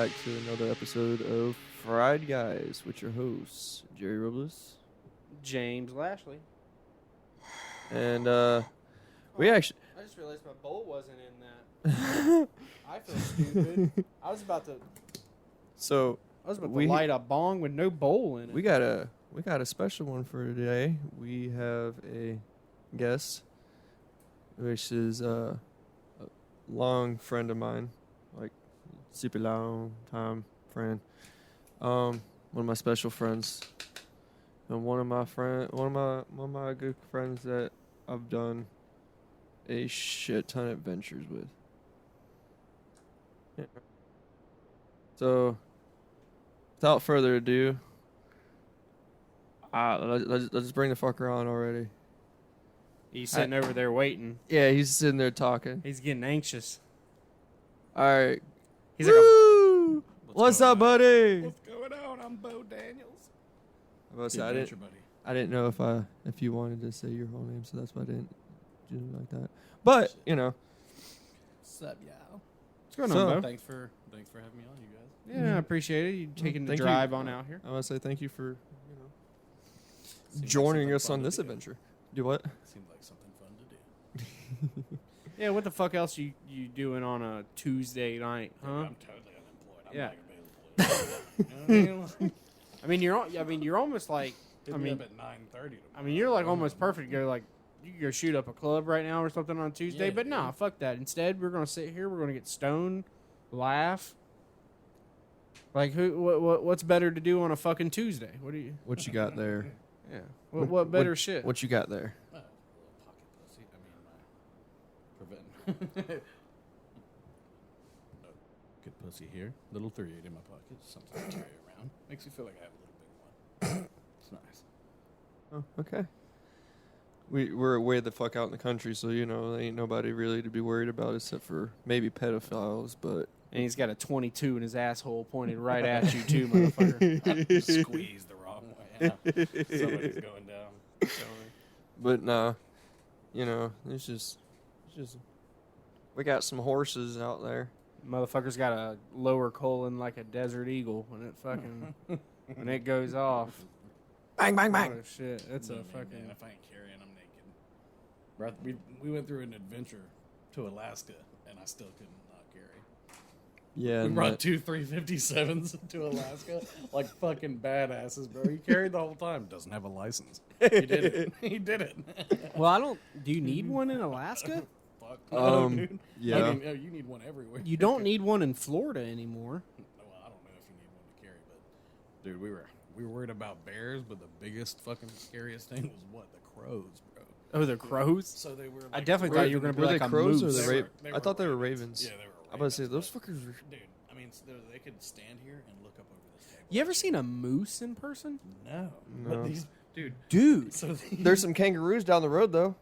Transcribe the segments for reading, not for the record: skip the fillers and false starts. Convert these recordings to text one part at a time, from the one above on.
back to another episode of Fried Guys with your hosts, Jerry Robles. James Lashley. And we actually. I just realized my bowl wasn't in that. I feel stupid. I was about to light a bong with no bowl in it. We got a special one for today. We have a guest, which is a long friend of mine, like super long time friend. One of my special friends, and one of my good friends that I've done a shit ton of adventures with. Yeah. So, without further ado, let's bring the fucker on already. He's sitting over there waiting. Yeah, he's sitting there talking. He's getting anxious. All right. He's Woo! like, What's up, buddy? What's going on? I'm Bo Daniels. I didn't know if you wanted to say your whole name, so that's why I didn't do it like that. But you know, What's up, y'all? what's going So- on, Bo? Thanks for having me on, you guys. Yeah, I appreciate it. You taking the Thank you. drive on out here. I want to say thank you for Seems like joining something us fun on to this do. adventure. Do what? Seems like something fun to do. Yeah, what the fuck else you doing on a Tuesday night, huh? I'm totally unemployed. I'm Yeah. like available. You know what I mean? You're almost like, Hit I me mean, up at 9:30. you're like almost perfect. You're like, you could go shoot up a club right now or something on Tuesday, Yeah, but nah, dude. fuck that. Instead, we're gonna sit here. We're gonna get stoned, laugh. Like what's better to do on a fucking Tuesday? What do you? What you got there? Yeah. What better shit? What you got there? A little pocket pussy. Prevent. Good pussy here. Little 38 in my pocket. Something to carry around. Makes you feel like I have a little big one. It's nice. Oh, okay. We're way the fuck out in the country, so you know there ain't nobody really to be worried about except for maybe pedophiles. But And he's got a 22 in his asshole pointed right at you too, motherfucker. Squeeze the wrong way. Yeah. Somebody's going down. but nah, you know it's just we got some horses out there. Motherfucker's got a lower colon like a desert eagle when it fucking when it goes off. Bang bang bang. Oh shit, that's a Man, fucking. if I ain't carrying, I'm naked. Right, we went through an adventure to Alaska, and I still couldn't not carry. Yeah, We and brought two 357s to Alaska, like fucking badasses, bro. He carried the whole time. Doesn't have a license. He did it. He did it. Well, I don't. Do you need one in Alaska? Fuck no, dude. yeah. I mean, you need one everywhere. You don't need one in Florida anymore. Well, I don't know if you need one to carry, but dude, we were worried about bears, but the biggest fucking scariest thing was what? The crows, bro. Oh, the crows. So they were. Like, I definitely thought you were gonna be Were like they a crows or moose. the They I thought they were ravens. Yeah, they were. I'm about to say ravens, those but- fuckers. Dude, I mean, they could stand here and look up over this table. You ever seen a moose in person? No. No. But these, dude. Dude. So There's some kangaroos down the road though.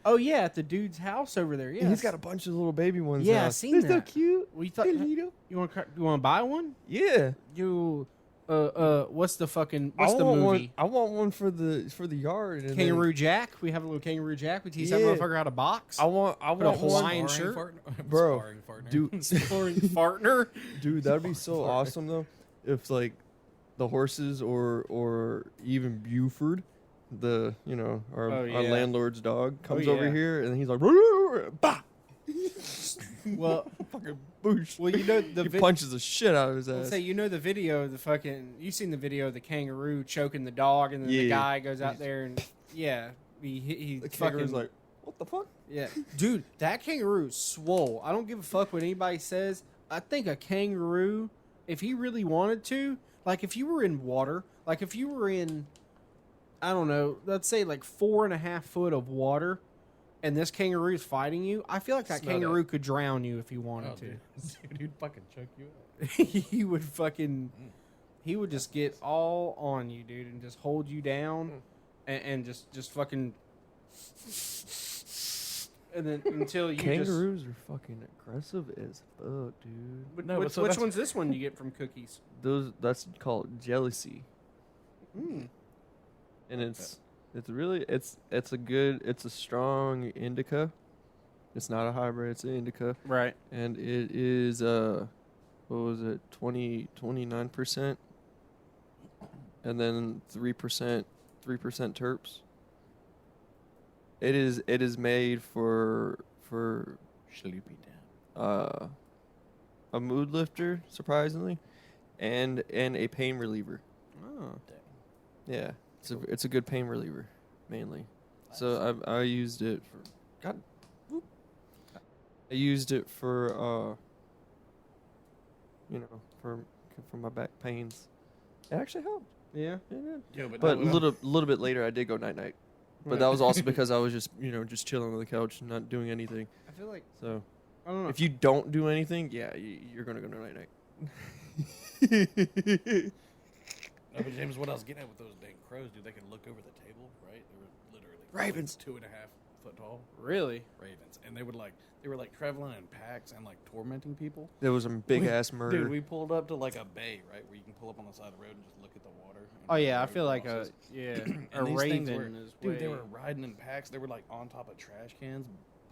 Oh yeah, at the dude's house over there. Yeah, He's got a bunch of little baby ones. Yeah, now. I seen They're so that. cute. We thought They're little. you want to buy one? Yeah. You what's the fucking I what's the want movie? one. I want one for the yard. And then Kangaroo Jack. We have a little Kangaroo Jack. We teach that Yeah. motherfucker how to box. I want a one. Hawaiian shirt? Bro, Dude. Dude, partner. dude, that'd be so awesome though. If like the horses or even Buford, the our Oh, yeah. landlord's dog comes over yeah. here and he's like, bah, Well, fucking boosh. well, you know the He punches the shit out of his Let's ass. say you know the video of the fucking. You seen the video of the kangaroo choking the dog, and then the Yeah. guy goes out there and he The fucking kangaroo's like, what the fuck? yeah, dude, that kangaroo is swole. I don't give a fuck what anybody says. I think a kangaroo, if he really wanted to, like if you were in water, like if you were in, I don't know, let's say like 4.5 foot of water, and this kangaroo is fighting you, I feel like that Smell kangaroo could drown you if he wanted Oh, to. dude, he'd fucking choke you up. He would fucking, he would just get all on you, dude, and just hold you down, and just fucking, and then until you Kangaroos are fucking aggressive as fuck, dude. just. No, which so which that's- one's this one you get from cookies? That's called jealousy. And it's really it's a strong indica. It's not a hybrid, it's an indica. Right. And it is what was it, 29%, and then 3% terps. It is made for Sleepy down. a mood lifter, surprisingly, and a pain reliever. Oh. Yeah, it's a good pain reliever, mainly. So I used it for God. Whoop. I used it for for my back pains. It actually helped. Yeah. It did. Yeah, But a little bit later, I did go night night. But that was also because I was just chilling on the couch and not doing anything. I feel like So I don't know. if you don't do anything, yeah, you're gonna go night night. No, but James, what I was getting at with those dang crows, dude, they could look over the table, right? They were literally Ravens. 2.5 foot tall Really? ravens, and they were traveling in packs and like tormenting people. There was some big ass murder. Dude, we pulled up to like a bay, right, where you can pull up on the side of the road and just look at the water. and Oh where yeah, I the feel road like crosses. a And these things raven were- is dude, way. they were riding in packs. They were like on top of trash cans,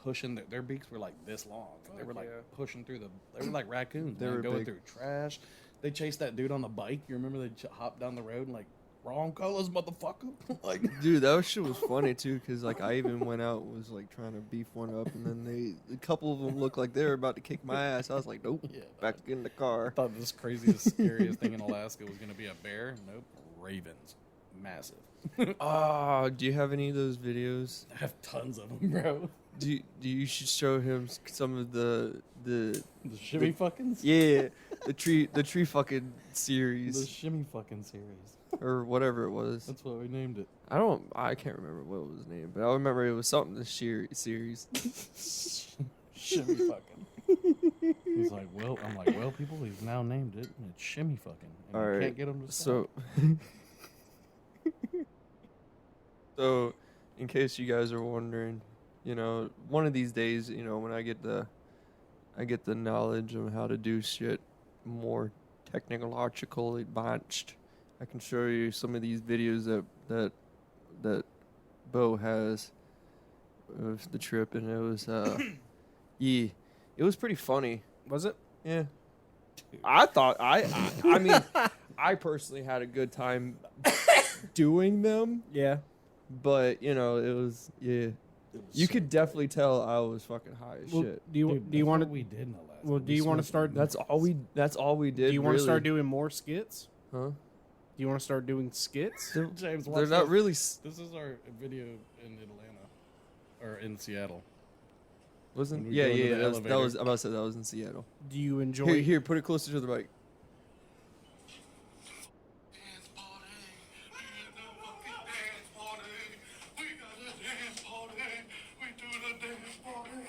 pushing their beaks were like this long. And they were Fuck like yeah. pushing through they were like raccoons. They man, were going big. through trash. They chased that dude on the bike. You remember they hopped down the road and like wrong colors, motherfucker. Like Dude, that shit was funny too, cause like I even went out and was like trying to beef one up, and then a couple of them looked like they were about to kick my ass. I was like, nope, Yeah, back in the car. I thought this craziest, scariest thing in Alaska was gonna be a bear. Nope, ravens, massive. Oh, do you have any of those videos? I have tons of them, bro. Do you should show him some of the The shimmy fuckings. yeah the tree fucking The series shimmy fucking series. or whatever it was. That's what we named it. I can't remember what it was named, but I remember it was something the series. Shimmy fucking. He's like, I'm like, well, people, he's now named it, and it's shimmy fucking. And All you right, can't get him to stop. So, in case you guys are wondering, one of these days, when I get the knowledge of how to do shit more technologically advanced, I can show you some of these videos that Bo has of the trip, and it was yeah, it was pretty funny. Was it? Yeah, I thought I mean I personally had a good time doing them. Yeah. But it was You could definitely tell I was fucking high as Well, shit. do you Dude, do you that's want what to we did in Alaska. well, do We you want to smoked start? That's all we did. Do you want to really. start doing more skits? Huh? Do you want to start doing skits? James, watch They're not this. really. This is our video in Atlanta, or in Seattle. Wasn't When we yeah go into yeah the that was elevator. I'm about to say that was in Seattle. Do you enjoy? Here, put it closer to the mic. Dance party. We got the fucking dance party. We got a dance party. We do the dance party.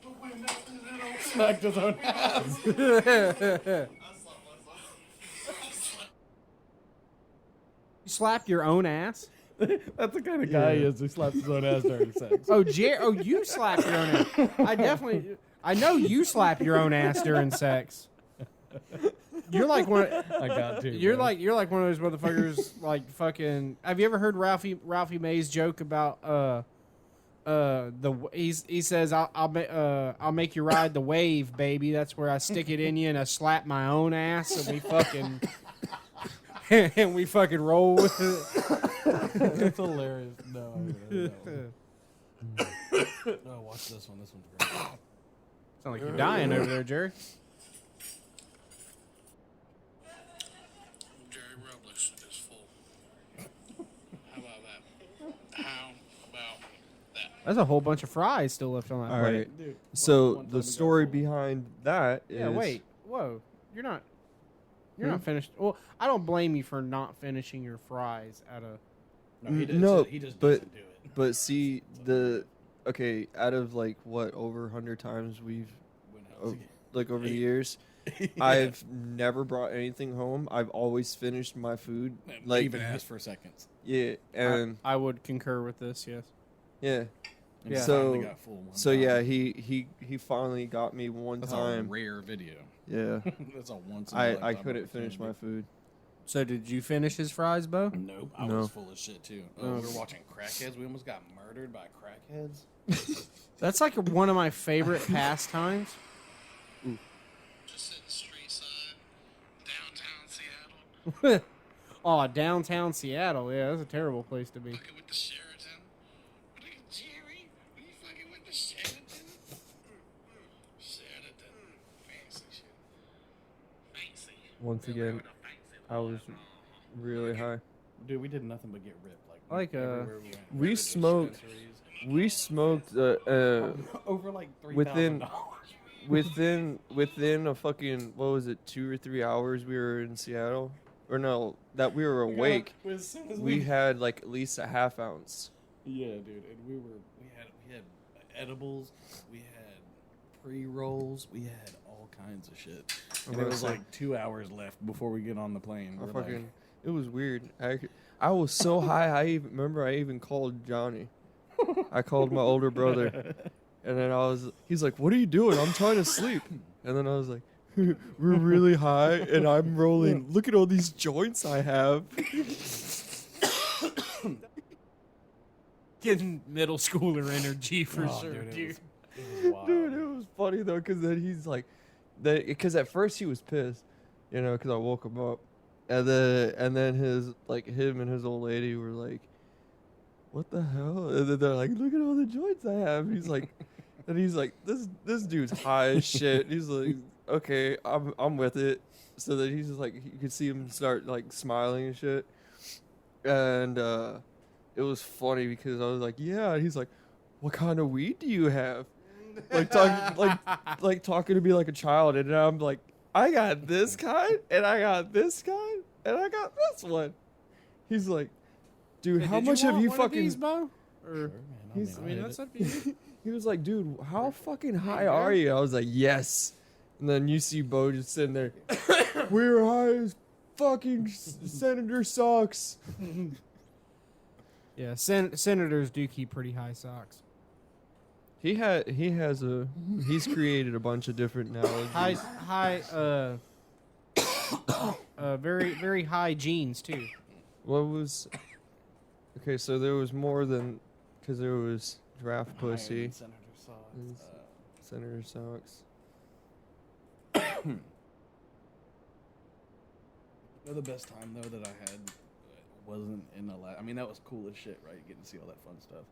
The winner is Smacked his own ass. You slapped your own ass? That's the kind of guy he Yeah. is who slaps his own ass during sex. Oh, you slapped your own ass. I know you slap your own ass during sex. You're like one. I got to. You're bro. like one of those motherfuckers. Like fucking. Have you ever heard Ralphie May's joke about he says I'll make you ride the wave, baby. That's where I stick it in you and I slap my own ass and we fucking and we fucking roll with it. It's hilarious. No, I really don't. No, watch this one. This one's great. Sound like you're dying over there, Jerry. Jerry Robles is full. How about that? How about that? That's a whole bunch of fries still left on that All plate. right. Dude, So one time the we got story full. behind that is Yeah, wait. Whoa. You're not Hmm? not finished. Well, I don't blame you for not finishing your fries at a No, he, did, No, he just but- doesn't do it. But see okay, out of like what over 100 times we've When I oh, was a kid. like over the Eight. years, Yeah. I've never brought anything home. I've always finished my food. And Like even asked for seconds. yeah, and I would concur with this, yes. yeah. And Yeah. he So- finally got full one So time. yeah, he finally got me one That's a time. rare video. Yeah. That's a once. In a I lifetime couldn't finish my opportunity. food. So did you finish his fries, Bo? Nope, I No. was full of shit too. We were watching crackheads. We almost got murdered by crackheads. That's like one of my favorite pastimes. Just sitting street side, Oh, downtown Seattle. Yeah, that's a terrible place to be. Fucking with the Sheraton. Look at Jerry. Are you fucking with the Sheraton? Sheraton. Fancy shit. Fancy. Once again, I was really high. Dude, we did nothing but get ripped. Like, everywhere we went. we Every smoked- dispensaries. We smoked Over like within- $3,000. within a fucking, what was it, 2 or 3 hours we were in Seattle, or no, that we were awake. As soon as We had like at least a half ounce. Yeah, dude, and we had edibles, we had pre-rolls, we had all kinds of shit. And it was like 2 hours left before we get on the plane. I We're fucking, like, it was weird. I was so high. I even remember I even called Johnny. I called my older brother, and then he's like, "What are you doing? I'm trying to sleep." And then I was like, "We're really high, and I'm rolling. Look at all these joints I have." Getting middle schooler energy for oh, sure, dude, dude. it was wild. Dude, it was funny though, because then he's like, because at first he was pissed, you know, because I woke him up, and then him and his old lady were like, "What the hell?" And then they're like, "Look at all the joints I have." He's like, and he's like, "This dude's high as shit." He's like, "Okay, I'm with it." So that he's just like, you could see him start like smiling and shit, and it was funny because I was like, "Yeah," and he's like, "What kind of weed do you have?" Like talking like talking to me like a child, and I'm like, "I got this kind, and I got this kind, and I got this one." He's like, "Dude, Hey, how did much you have want you one of fucking?" these, Bo? Or Sure, man, He's- I mean, hit that's it. up to you. He was like, "Dude, how fucking high you go. are you?" I was like, "Yes." And then you see Bo just sitting there. We're high as fucking Senator Socks. Yeah, senators do keep pretty high socks. He's created a bunch of different analogies. Very, very high genes too. What was? Okay, so there was more than, because there was giraffe Higher pussy, than Senator Socks. Is- Senator Socks. The best time though that I had wasn't in Alaska. I mean, that was cool as shit, right? Getting to see all that fun stuff.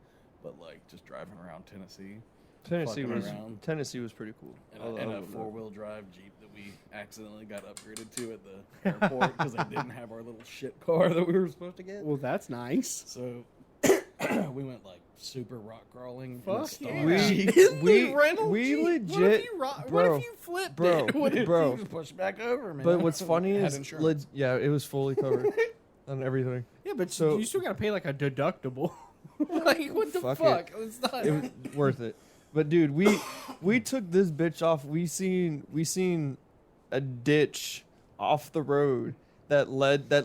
But like just driving around Tennessee Tennessee was pretty cool. and a 4-wheel drive Jeep that we accidentally got upgraded to at the airport because they didn't have our little shit car that we were supposed to get. Well, that's nice. So we went like super rock crawling. in a Fuck Star yeah. Jeep. We rental we Jeep? legit- What if you, what bro, if you flipped bro, it? What if bro. you just pushed back over, man? But what's funny Had is, insurance. yeah, it was fully covered on everything. Yeah, but So- you still gotta pay like a deductible. Like what the Fuck fuck? it. It's not. It was worth it. But dude, we took this bitch off. We seen a ditch off the road that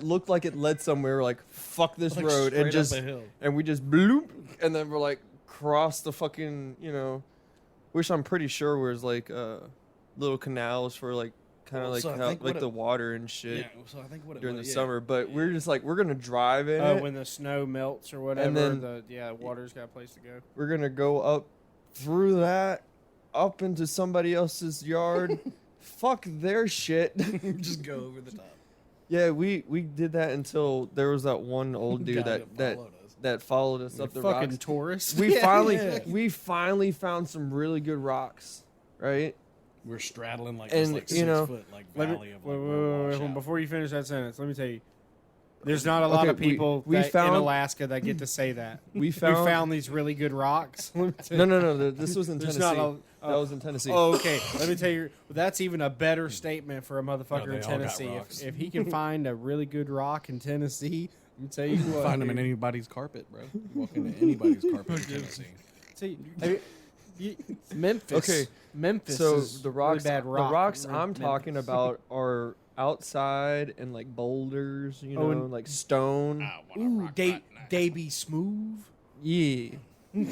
looked like it led somewhere. We're like, fuck this Like, road, straight and up just a hill. and we just bloop, and then we're like cross the fucking, which I'm pretty sure was like little canals for like kind of Well, so I think like what the it- water and shit Yeah, so I think what it during the was, yeah. summer. But we're just like, we're gonna drive in it. when the snow melts or whatever, then- water's got a place to go. We're gonna go up through that, up into somebody else's yard. Fuck their shit. just go over the top. Yeah, we did that until there was that one old dude Guy that followed us. that followed us up the Fucking rocks. tourists. We finally found some really good rocks, right? We're straddling like And, this like you know, 6 foot like Let me, valley of wait, like wait, where wait, wash wait, out. before you finish that sentence, let me tell you. There's not a lot Okay, of people we in found- Alaska that get to say that. We We found, found these really good rocks. Let me tell no. This was in There's Tennessee. not That was in Tennessee. Oh, okay. Let me tell you, that's even a better statement for a motherfucker No, they in all got Tennessee. rocks. If he can find a really good rock in Tennessee, let me tell you what. Find them in dude. anybody's carpet, bro. You walk into anybody's carpet in Tennessee. See, Memphis. Okay, Memphis. So is the rocks, really bad rock. the rocks in I'm Memphis. talking about are outside and like boulders, Oh, and- like stone. Ooh, they be smooth. Yeah. No,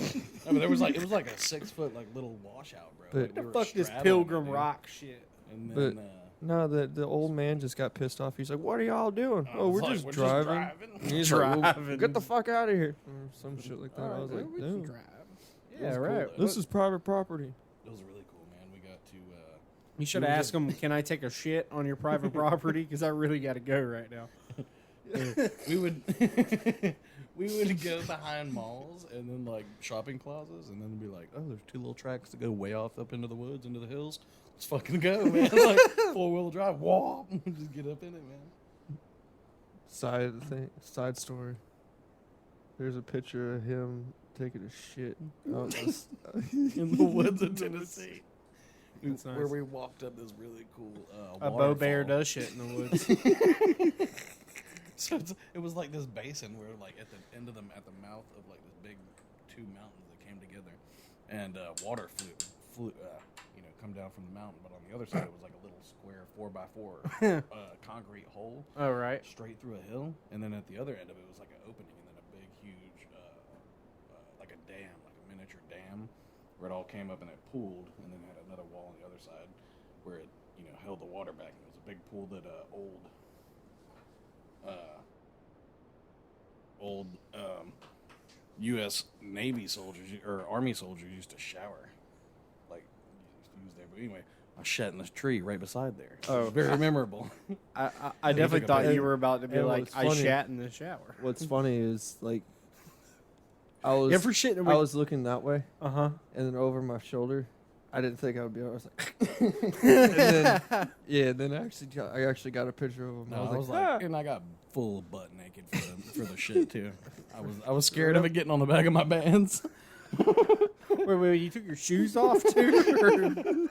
but it was like a 6 foot like little washout, bro. But- Like, we were Fuck this straddling Pilgrim it, dude. Rock shit. And But- then, No, the old man just got pissed off. He's like, "What are y'all doing? Oh, we're it's like, just we're driving." And he's like, "Well, Driving. get the fuck out of here," or some shit like that. I was Alright, like, we can "Damn, drive. It Yeah, was cool, right. though. this is private property." It was really cool, man. We got to You should have asked him, "Can I take a shit on your private property? Because I really got to go right now." We would we would go behind malls and then like shopping plazas, and then be like, "Oh, there's 2 little tracks to go way off up into the woods, into the hills. Let's fucking go, man!" Like 4-wheel drive, whoa, just get up in it, man. Side story. There's a picture of him taking a shit out In the woods of Tennessee. That's nice. Where we walked up this really cool A bow bear waterfall. does shit in the woods. So it was like this basin where, like, at the end of them, at the mouth of like this big 2 mountains that came together, and water flew, come down from the mountain. But on the other side, it was like a little square 4x4 concrete hole Oh, right. straight through a hill, and then at the other end of it was like an opening, and then a big, huge, like a dam, like a miniature dam, where it all came up and it pooled, and then had another wall on the other side where it, held the water back. And it was a big pool that old U.S. Navy soldiers or Army soldiers used to shower, like used to use there. But anyway, I shat in this tree right beside there. Oh. It was very memorable. I definitely took a thought picture. you were about to be And like, what's I funny- shat in the shower. What's funny is like I You was ever shit in I was looking that way, Uh-huh. and then over my shoulder, I didn't think I would be. I was like, and then, yeah. Then I actually got a picture of him. No, I was like, and I got full butt naked for the shit too. I was scared of it getting on the back of my pants. Wait, you took your shoes off too?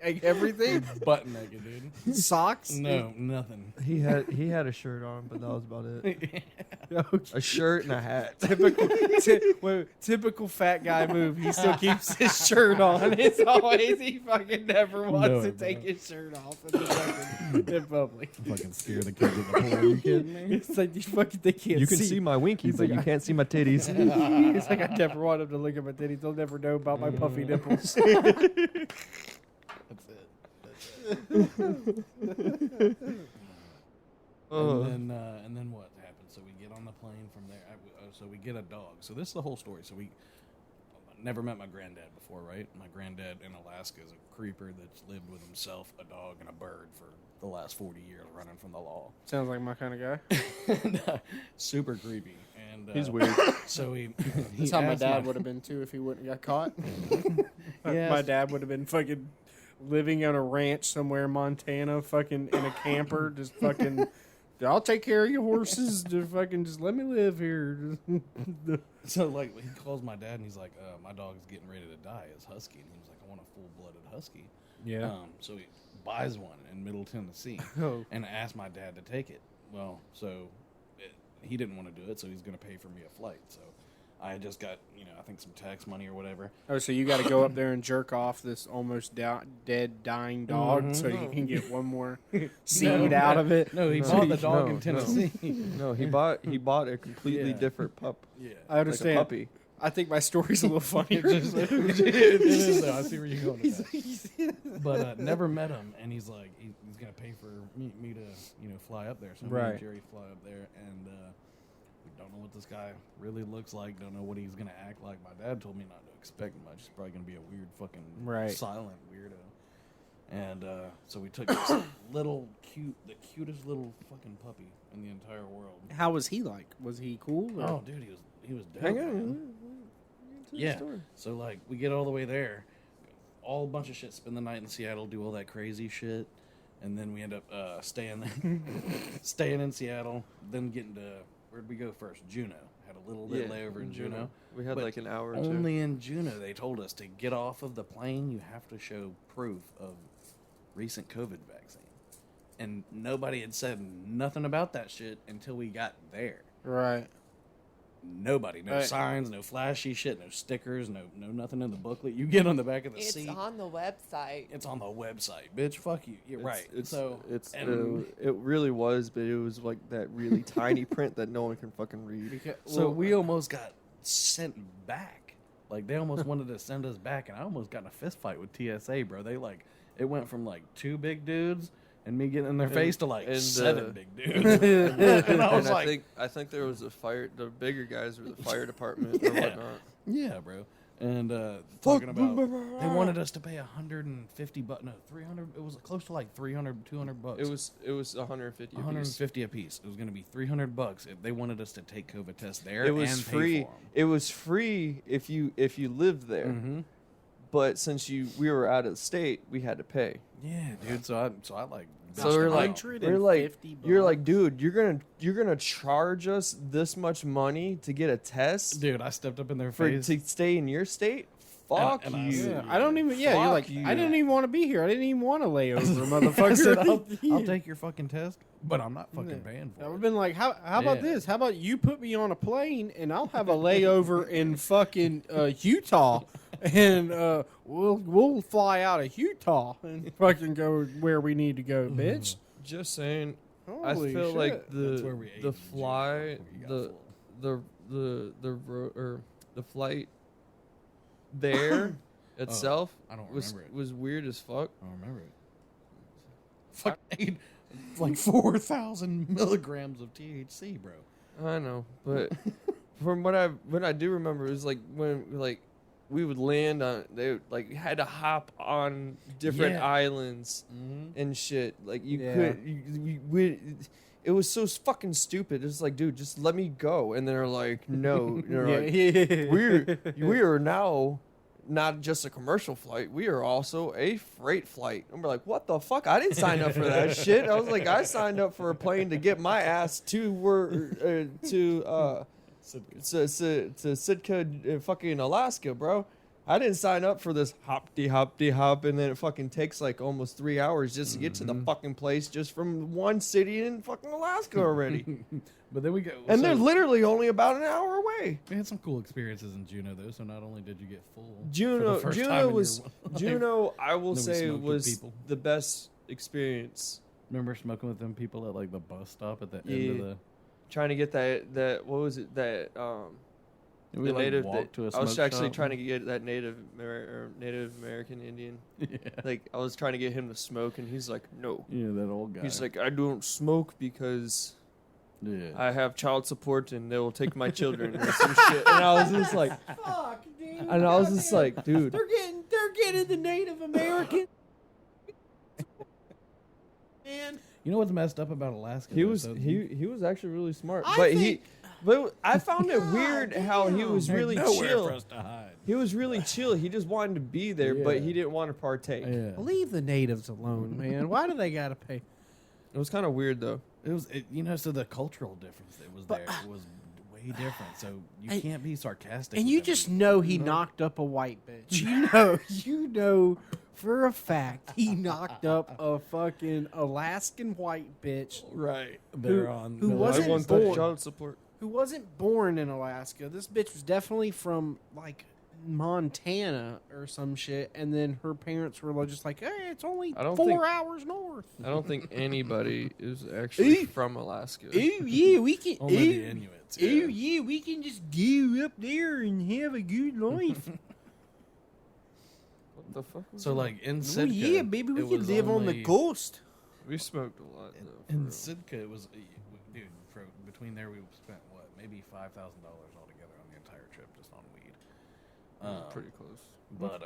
Like everything? Butt naked, dude. Socks? No, nothing. he had a shirt on, but that was about it. Okay. A shirt and a hat. Typical fat guy move. He still keeps his shirt on. It's always he fucking never wants No, to bro. take his shirt off in public. Fucking scare the kids at the pool. Are you kidding me? It's like you fucking they can't You can see my winky, He's but like, you can't see my titties. It's like I never want him to look at my titties. They'll never know about my puffy nipples. That's it. And then what happened? So we get on the plane from there. So we get a dog. So this is the whole story. So we never met my granddad before, right? My granddad in Alaska is a creeper that's lived with himself, a dog, and a bird for the last 40 years, running from the law. Sounds like my kind of guy. And, super creepy. And He's weird. So he That's how my asked dad would have been too if he wouldn't got caught. Yes. My dad would have been fucking living on a ranch somewhere in Montana, fucking in a camper, just fucking. I'll take care of your horses. Just fucking, just let me live here. So like he calls my dad and he's like, my dog's getting ready to die. It's husky, and he was like, I want a full-blooded husky. Yeah. So he buys one in Middle Tennessee Oh. and asked my dad to take it. Well, he didn't want to do it, so he's going to pay for me a flight. So I just got, I think some tax money or whatever. Oh, so you got to go up there and jerk off this almost dead, dying dog so you can get one more seed out of it. No, he No. bought the dog No, in Tennessee. No, he bought a completely Yeah. different pup, Yeah. I like a understand. puppy. I think my story's a little funnier. It is, though. I see where you're going with that. But never met him, and he's like, he's gonna pay for me to fly up there. So me Right. and Jerry fly up there, and we don't know what this guy really looks like. Don't know what he's gonna act like. My dad told me not to expect much. He's probably gonna be a weird fucking Right. silent weirdo. And so we took this the cutest little fucking puppy in the entire world. How was he like? Was he cool? Or? Oh, dude, he was dope. Hang man. on. Yeah. So like we get all the way there, all a bunch of shit. Spend the night in Seattle, do all that crazy shit, and then we end up staying in Seattle. Then getting to where'd we go first? Juneau. Had a little bit layover in Juneau. We had But like an hour or two. Only in Juneau they told us to get off of the plane. You have to show proof of recent COVID vaccine, and nobody had said nothing about that shit until we got there. Right. Nobody, no Right. signs, no flashy shit, no stickers, no nothing in the booklet. You get on the back of the It's seat. on the website. It's on the website, bitch. Fuck you. You're right. It really was, but it was like that really tiny print that no one can fucking read. So we almost got sent back. Like they almost wanted to send us back, and I almost got in a fist fight with TSA, bro. They it went from like 2 big dudes and me getting in their face to like 7 big dudes. And I was And like, I think there was the bigger guys were the fire department or Yeah. whatnot. yeah, bro. and talking about they wanted us to pay $150, no, 300. It was close to like 300, 200 bucks. It was 150. 150 a piece. It was going to be $300 if they wanted us to take COVID tests there. It was and free. Pay for 'em. It was free if you lived there. Mm-hmm. But since we were out of the state, we had to pay. Yeah, dude. So I like. So we're like, $150 you're like, dude, you're gonna charge us this much money to get a test dude, I stepped up in their for face. to stay in your state? Fuck And I you. said, I don't even. Yeah, Fuck you're like, you. I didn't even want to be here. I didn't even want to lay over, I motherfucker. said, I'll take your fucking test, but I'm not fucking paying I for would have it. been like, how about Yeah. this? How about you put me on a plane and I'll have a layover in fucking Utah, and we'll fly out of Utah and fucking go where we need to go, bitch. Just saying. Holy I feel shit. like That's where we ate the in fly June before you got full. the flight there itself I don't was remember it. was weird as fuck. I don't remember it. Fuck, ate like 4,000 milligrams of THC, bro. I know, but from what I do remember, it was like when we would land on, they like had to hop on different Yeah. islands Mm-hmm. and shit. Like you Yeah. it was so fucking stupid. It's like, dude, just let me go. And they're like, no, they're like, yeah. we are now not just a commercial flight. We are also a freight flight. And we're like, what the fuck? I didn't sign up for that shit. I was like, I signed up for a plane to get my ass to Sitka, fucking Alaska, bro. I didn't sign up for this hop and then it fucking takes like almost 3 hours just to get to the fucking place just from one city in fucking Alaska already. But then we go, And so they're literally only about an hour away. we had some cool experiences in Juneau though. So not only did you get full, for the Juneau, first time Juneau in was your life- Juneau. I will Then we say smoked with was people. the best experience. Remember smoking with them people at like the bus stop at the end of Yeah. the. Trying to get that what was it that We the like native. walked to a I was smoke actually shop. trying to get that Native American Indian. yeah. Like I was trying to get him to smoke, and he's like, no. Yeah, that old guy. He's like, I don't smoke because yeah. I have child support, and they will take my children or some shit. And I was just like, Fuck, dude. and I was just like, dude. They're getting the Native American. Man, You know what's messed up about Alaska? He though? was So he was actually really smart, I but think- but I found it God weird how he damn. was there's really nowhere chill. for us to hide. He was really chill. He just wanted to be there, but Yeah. he didn't want to partake. Yeah. leave the natives alone, man. Why do they gotta pay? It was kind of weird though. It was, you know, so the cultural difference that was But, there was way different. So you and- can't be sarcastic. And with you them just people. know he knocked up a white bitch. You know for a fact he knocked up a fucking Alaskan white bitch Right. They're who- on. who the- wasn't I want born- that child support. who wasn't born in Alaska. This bitch was definitely from Montana or some shit, and then her parents were just like, "Hey, it's only I don't 4 think- hours north." I don't think anybody is actually Ooh. from Alaska. Ooh, yeah, we can. Only the Ooh, Inuits. ooh, yeah, we can just go up there and have a good life. What the fuck? Was So that? like in Oh Sitka, yeah, baby, we it can was live on the only- coast. we smoked a lot. Though, for In real. Sitka, it was, dude. Between there, we spent what, maybe $5,000 altogether on the entire trip just on weed. It was pretty close. But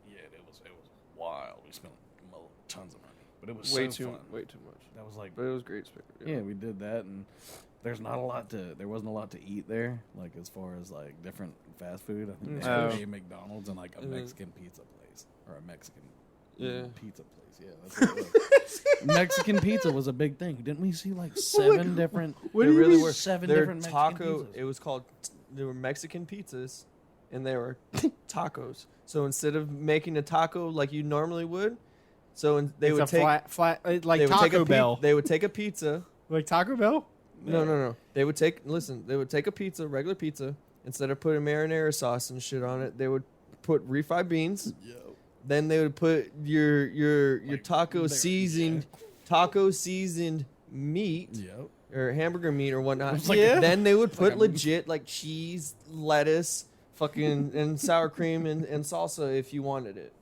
yeah, it was wild. We spent tons of money, but it was Way so too fun. way too much. That was like, But it was great. Experience. yeah, we did that, and there wasn't a lot to eat there, like as far as like different fast food. I think they Oh. had a McDonald's and like a Mhm. Mexican pizza place or a Mexican Yeah. pizza place. Yeah, that's what it was. Mexican pizza was a big thing. Didn't we see like 7 different? They really were. 7 They're different Mexican taco. pizzas. It was called. They were Mexican pizzas, and they were tacos. So instead of making a taco like you normally would, they It's would a take flat like they would take Taco a Bell. They would take a pizza. Like Taco Bell. No. They would take a pizza, regular pizza. Instead of putting marinara sauce and shit on it, they would put refried beans. Then they would put your Like taco there, seasoned meat Yep. or hamburger meat or whatnot. It's like Yeah. Then they would It's put like a- legit like cheese, lettuce, fucking and sour cream and salsa if you wanted it.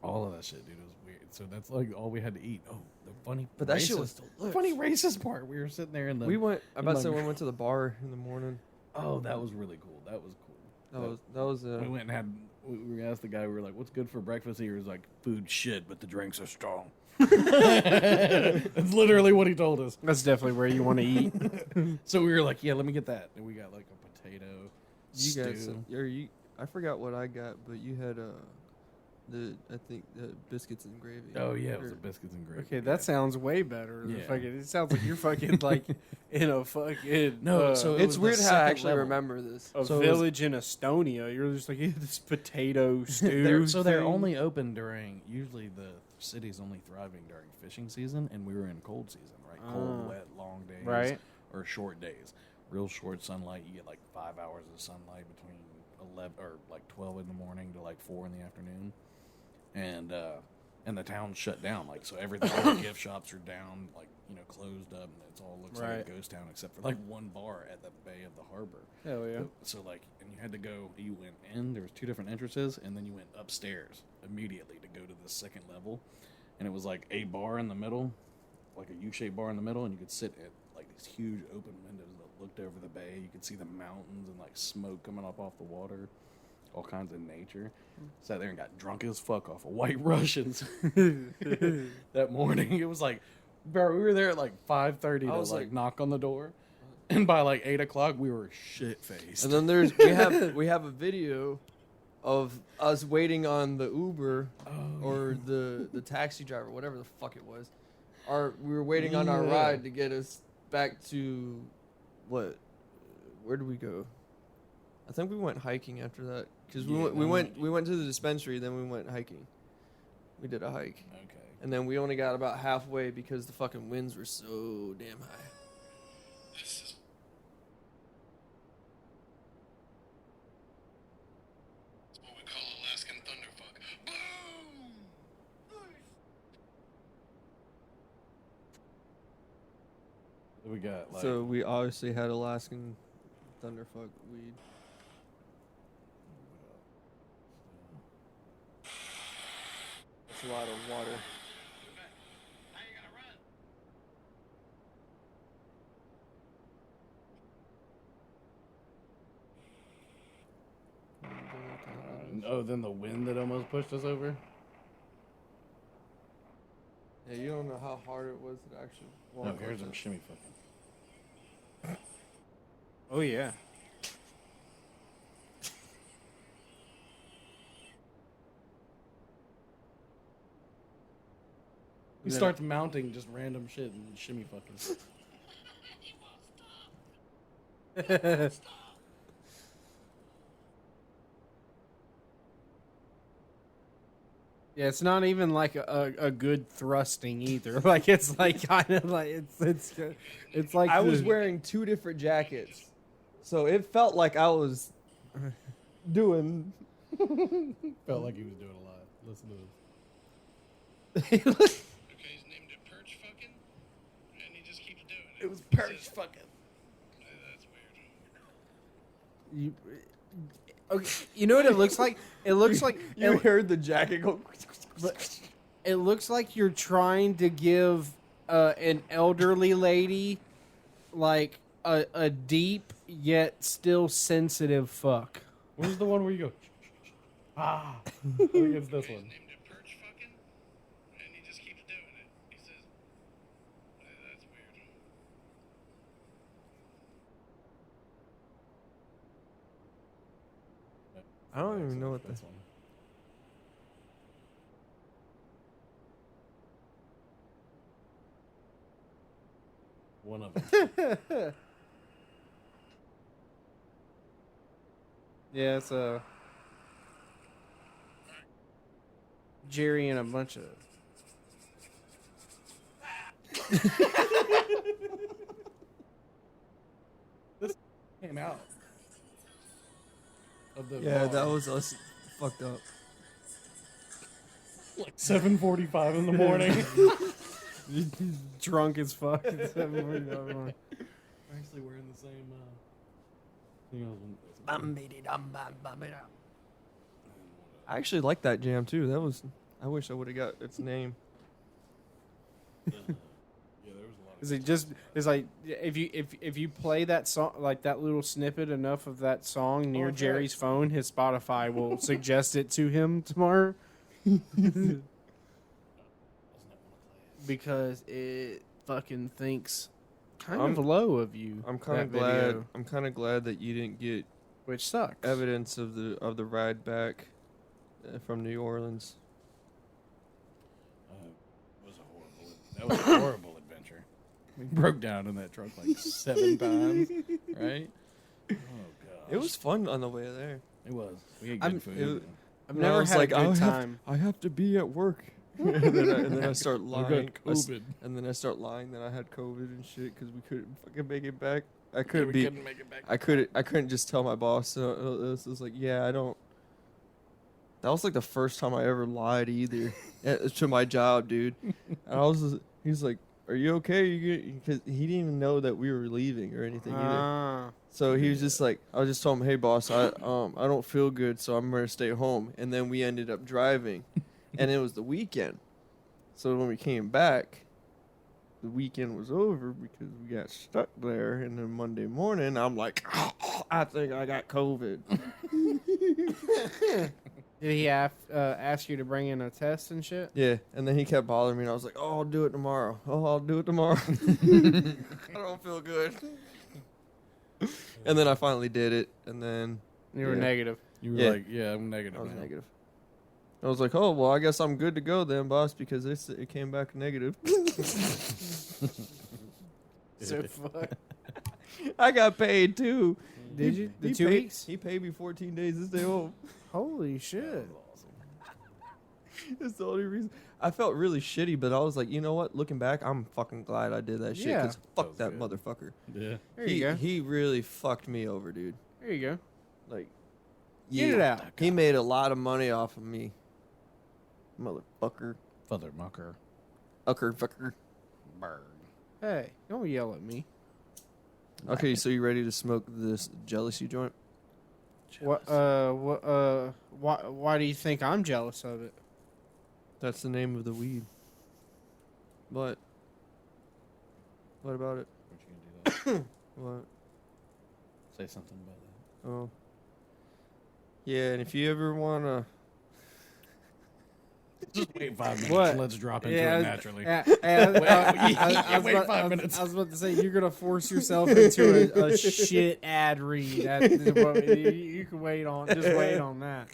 All of that shit, dude, was weird. So that's like all we had to eat. Oh, the funny, But that shit racist- was delicious. funny racist part. We were sitting there in the. We went. I about to say my- we went to the bar in the morning. Oh, that was really cool. That was cool. That was we went and had. we asked the guy, we were like, "What's good for breakfast?" He was like, "Food shit, but the drinks are strong." That's literally what he told us. That's definitely where you want to eat. So we were like, "Yeah, let me get that." And we got like a potato You stew. got some, or you? I forgot what I got, but you had I think the biscuits and gravy. Oh yeah, it was Or- a biscuits and gravy. Okay, that sounds way better. Than Yeah. fucking, it sounds like you're fucking like in a fucking No, so it It's was the weird how I second actually level. remember this. a so it was- village in Estonia. You're just like, yeah, this potato stew. They're thing. only open during, usually the city's only thriving during fishing season, and we were in cold season, right? Cold, Ah. wet, long days, Right. or short days. Real short sunlight. You get like 5 hours of sunlight between 11 or like 12 in the morning to like 4 in the afternoon, and the town's shut down. Like, so everything, all the gift shops are down, like, you know, closed up, and it all looks like Right. a ghost town except for like one bar at the bay of the harbor. Hell yeah. So like, and you had to go. You went in. There was 2 different entrances, and then you went upstairs immediately to go to the second level, and it was like a bar in the middle, like a U-shaped bar in the middle, and you could sit at like these huge open windows that looked over the bay. You could see the mountains and like smoke coming up off the water, all kinds of nature. Sat there and got drunk as fuck off of White Russians that morning. It was like, bro, we were there at like 5:30 to I was like like- knock on the door. And by like 8 o'clock, we were shit faced. And then we have a video of us waiting on the Uber or the taxi driver, whatever the fuck it was. We were waiting on our Yeah. ride to get us back to where did we go? I think we went hiking after that because Yeah, we went to the dispensary, then we went hiking. We did a hike, Okay. and then we only got about halfway because the fucking winds were so damn high. This is It's what we call Alaskan thunderfuck. Boom! We got like So we obviously had Alaskan thunderfuck weed. That's a lot of water. Now you gotta run. oh, then the wind that almost pushed us over. Yeah, you don't know how hard it was to actually walk. Oh, like here's some that. shimmy fucking. Oh yeah. We Yeah. start mounting just random shit and shimmy fucking. Yeah, it's not even like a good thrusting either. Like it's like kind of like it's like I was the- wearing 2 different jackets, so it felt like I was doing. Felt like he was doing a lot. Listen to this. Okay, he's named it Perch fucking, and he just keeps doing it. It was He perch says- fucking. That's weird. You, okay, you know what it looks like? It looks like You heard the jacket go. it looks like you're trying to give an elderly lady like a deep yet still sensitive fuck. Where's the one where you go? Ah, I think it's this He's one. named it Perch fucking, and he just keeps doing it. He says, that's weird. I don't even know what this the. one. One of them. Yeah, it's a Jerry and a bunch of. Came out. Of the Yeah, bar. that was us fucked up. like 7:45 in the morning. Drunk as fuck. At 7:45. We're actually wearing the same. I actually like that jam too. That was. I wish I would have got its name. Yeah, there was a lot Is it just? It's like if you play that song, like that little snippet enough of that song near that's Jerry's phone, his Spotify will suggest it to him tomorrow because it fucking thinks kind of low of you. I'm kind of that glad. video, I'm kind of glad that you didn't get which sucks. evidence of the ride back from New Orleans. That was a horrible adventure. We broke down in that truck like 7 times, right? Oh god. It was fun on the way there. It was. We had good food. I've And I never was had like, a good time. I have to be at work. and then I start I lying. got COVID. And then I start lying that I had COVID and shit because we couldn't fucking make it back. I Yeah, couldn't we be. couldn't make it back. I couldn't just tell my boss. So it was like, yeah, I don't. That was like the first time I ever lied either to my job, dude. And he's like, "Are you okay?" Because he didn't even know that we were leaving or anything either. Ah. So he was just like, I just told him, "Hey, boss, I don't feel good, so I'm gonna stay home." And then we ended up driving, and it was the weekend. So when we came back, the weekend was over because we got stuck there. And then Monday morning, I'm like, I think I got COVID. Did he ask you to bring in a test and shit? Yeah, and then he kept bothering me, and I was like, "Oh, I'll do it tomorrow. Oh, I'll do it tomorrow." I don't feel good. And then I finally did it, and then You were Yeah. negative. You were Yeah. like, yeah, I'm negative I was now. negative. I was like, "Oh, well, I guess I'm good to go then, boss, because it came back negative." So fuck. I got paid too. Did you? The He 2 paid- weeks? He paid me 14 days to stay home. Holy shit. That's the only reason. I felt really shitty, but I was like, you know what? Looking back, I'm fucking glad I did that shit. Yeah. Because fuck That that was motherfucker. Yeah. There you go. He really fucked me over, dude. There you go. Like, Get it out. He made a lot of money off of me. Motherfucker. Father mucker. Fucker. Burn. Hey, don't yell at me. Okay, so you ready to smoke this jealousy joint? Why do you think I'm jealous of it? That's the name of the weed. What? What about it? What you gonna do that? What? Say something about that. Oh. Yeah, and if you ever wanna, Just wait 5 minutes. What? And let's drop into it naturally. Wait 5 minutes. I was about to say you're gonna force yourself into a shit ad read. You can wait on. Just wait on that.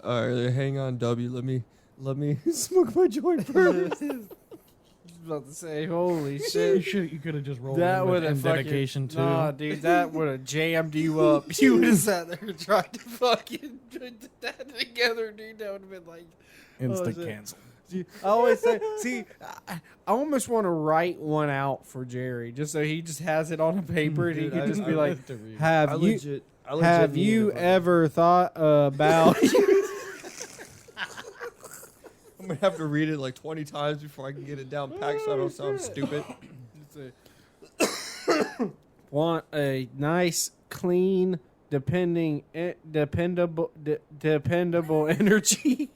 all right, hang on, W. Let me smoke my joint first. I was about to say, holy shit. You could have just rolled That in would with have in dedication too. Nah, dude, that would have jammed you up. You would have sat there and tried to fucking put that together, dude. That would have been like Instant shit. cancel. See, I always say, I almost want to write one out for Jerry, just so he just has it on a paper and he Dude, can I- just I be like, to read. "Have I you legit have need you to fucking- ever thought about?" I'm gonna have to read it like 20 times before I can get it down packed so I don't sound stupid. Want a nice, clean, dependable energy.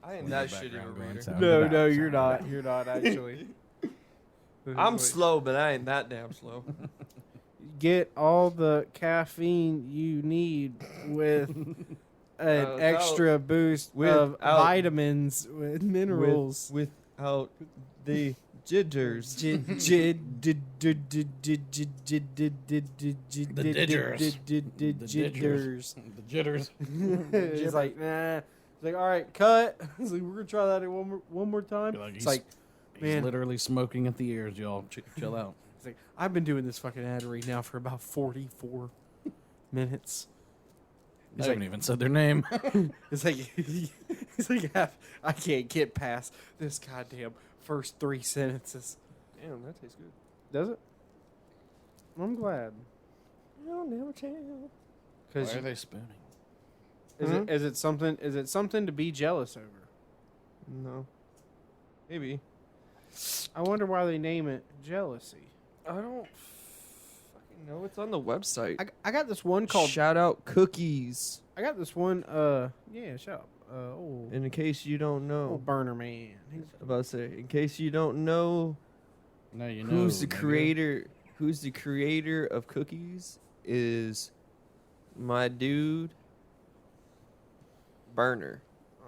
I ain't that Background shitty of a going reader. sound. No, you're not. You're not actually. I'm slow, but I ain't that damn slow. Get all the caffeine you need with an Without- extra boost of without- vitamins with minerals. Without the jitters. The jitters. The jitters. He's like, nah. He's like, all right, cut. He's like, we're gonna try that one more time. Be like, It's like, He's man. literally smoking at the ears, y'all. Chill out. He's like, I've been doing this fucking ad read now for about 44 minutes. I He's haven't like, even said their name. it's like, he's like, I can't get past this goddamn first 3 sentences. Damn, that tastes good. Does it? I'm glad. I'll never tell. Why Because are they spooning? is it something to be jealous over? No. Maybe. I wonder why they name it jealousy. I don't fucking know. It's on the website. I got this one called. Shout out Cookies. I got this one. Yeah, shut up. In case you don't know, Old burner man. He's about to say, in case you don't know, No, you know. who's the nigga. creator? Who's the creator of cookies? Is my dude Burner.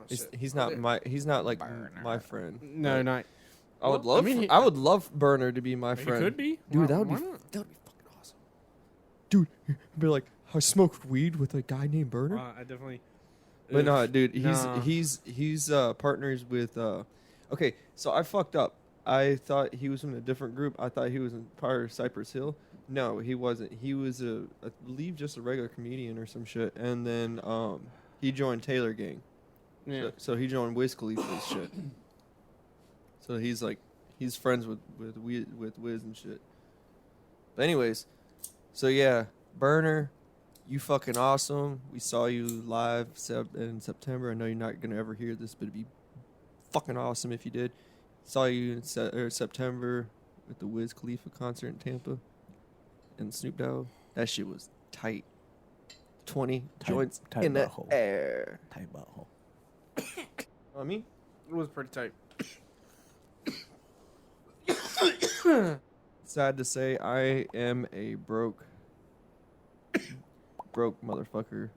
He's not like my friend. No, but not. I would Well, love. I mean, I would love Burner to be my He friend. could be. Dude, Why- that would why be not? fucking awesome. Dude, I'd be like, I smoked weed with a guy named Burner. I definitely. But no, dude, Nah. he's partners with. Okay, so I fucked up. I thought he was from a different group. I thought he was in part of Cypress Hill. No, he wasn't. He was I believe, just a regular comedian or some shit. And then he joined Taylor Gang. Yeah. So he joined Wiz Khalifa's shit. So he's friends with Wiz and shit. But anyways, so yeah, Burner, you fucking awesome. We saw you live in September. I know you're not gonna ever hear this, but it'd be fucking awesome if you did. Saw you in September with the Wiz Khalifa concert in Tampa and Snoop Dogg. That shit was tight. 20 joints tight in the butthole. air. Tight butthole. I mean, It was pretty tight. sad to say, I am a broke motherfucker.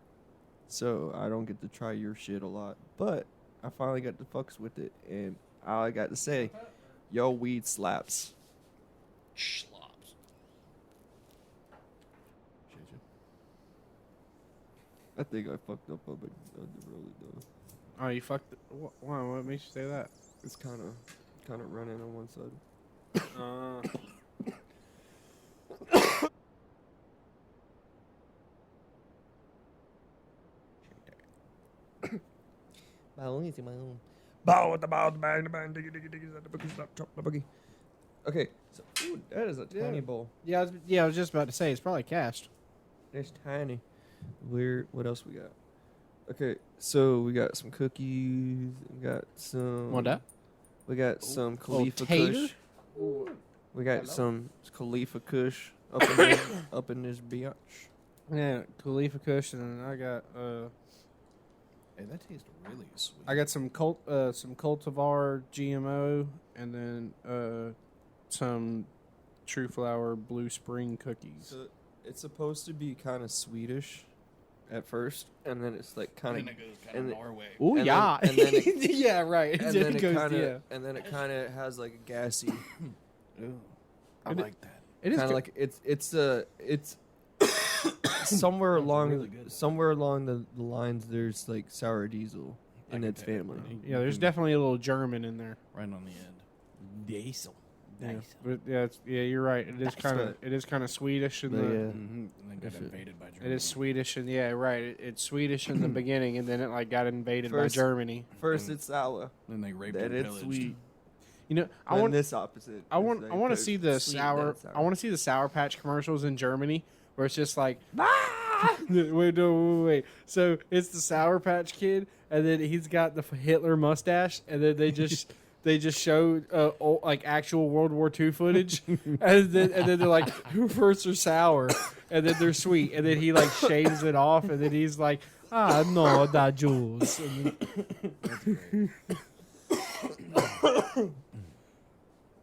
So I don't get to try your shit a lot. But I finally got to fucks with it. And all I got to say, yo, weed slaps. Schlops. I think I fucked up on the road though. Oh, you fucked. Why? What makes you say that? It's kind of running on one side. Bow at the bow, the bang, the bang, diggy, diggy, diggy, the boogie, stop, chop, the boogie. Okay, so ooh, that is a tiny Yeah. bowl. Yeah, I was just about to say it's probably cashed. It's tiny. Weird. What else we got? Okay, so we got some cookies. We got some. What that? We got some Khalifa tater? Kush. We got Hello? some Khalifa Kush up in this, up in this biatch. Yeah, Khalifa Kush, and I got Hey, that tastes really sweet. I got some cultivar GMO, and then some True Flower Blue Spring cookies. So it's supposed to be kind of Swedish at first, and then it's like kind and of then it goes kind and of it- Norway. Ooh, and yeah, then- and then it- yeah, right. and It then it goes, kind of yeah. and then it kind of has like a gassy Ooh, I It- like that. It is kind of like it's somewhere along really good. somewhere along the lines there's like sour diesel I in can its tell. family. Yeah, there's definitely a little German in there. Right on the end. Diesel. Yeah, but yeah, you're right. It is kind of Swedish in But the. yeah. And then got That's it. invaded by Germany. It is Swedish, and yeah, right. It's Swedish in the beginning, and then it like got invaded First- by Germany. First it's sour, Then they raped then and it's pillaged. sweet. You know, I Then want this opposite. I is want like I want to the see the sweet, sour. then I want to see the Sour Patch commercials in Germany where it's just like wait. So it's the Sour Patch Kid, and then he's got the Hitler mustache, and then they just show like actual World War II footage, and then they're like, who first are sour, and then they're sweet, and then he like shaves it off, and then he's like, no, that Jules.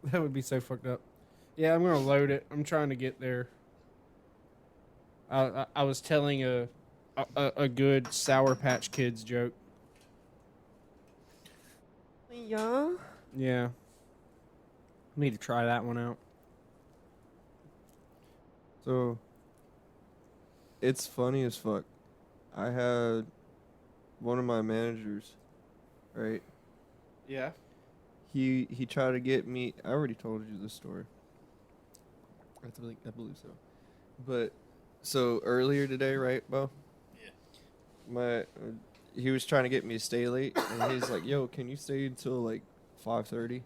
That would be so fucked up. Yeah, I'm gonna load it. I'm trying to get there. I was telling a good Sour Patch Kids joke. Yeah. Yeah. Need to try that one out. So it's funny as fuck. I had one of my managers, right? Yeah. He tried to get me. I already told you this story. I believe so. But so earlier today, right, Bo? Yeah. He was trying to get me to stay late, and he's like, "Yo, can you stay until like 5:30?"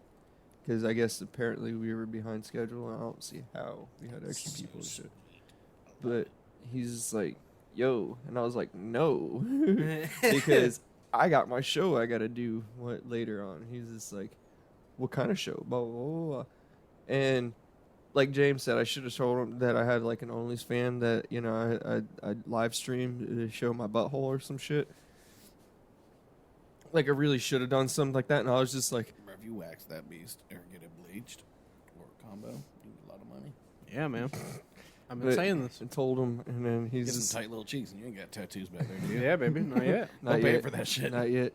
Because I guess apparently we were behind schedule, and I don't see how we had extra people and shit. But he's just like, "Yo," and I was like, "No," because I got my show I gotta do later on. He's just like, "What kind of show?" Blah blah blah. Blah. And like James said, I should have told him that I had like an OnlyFans that I live stream to show my butthole or some shit. Like I really should have done something like that, and I was just like, Have you waxed that beast or get it bleached or combo. You get a lot of money. Yeah, man. I've been But saying this. I told him, and then he's Get just some tight little cheeks, and you ain't got tattoos back there, do you? Yeah, baby. Not yet. not Don't pay yet for that shit. Not yet.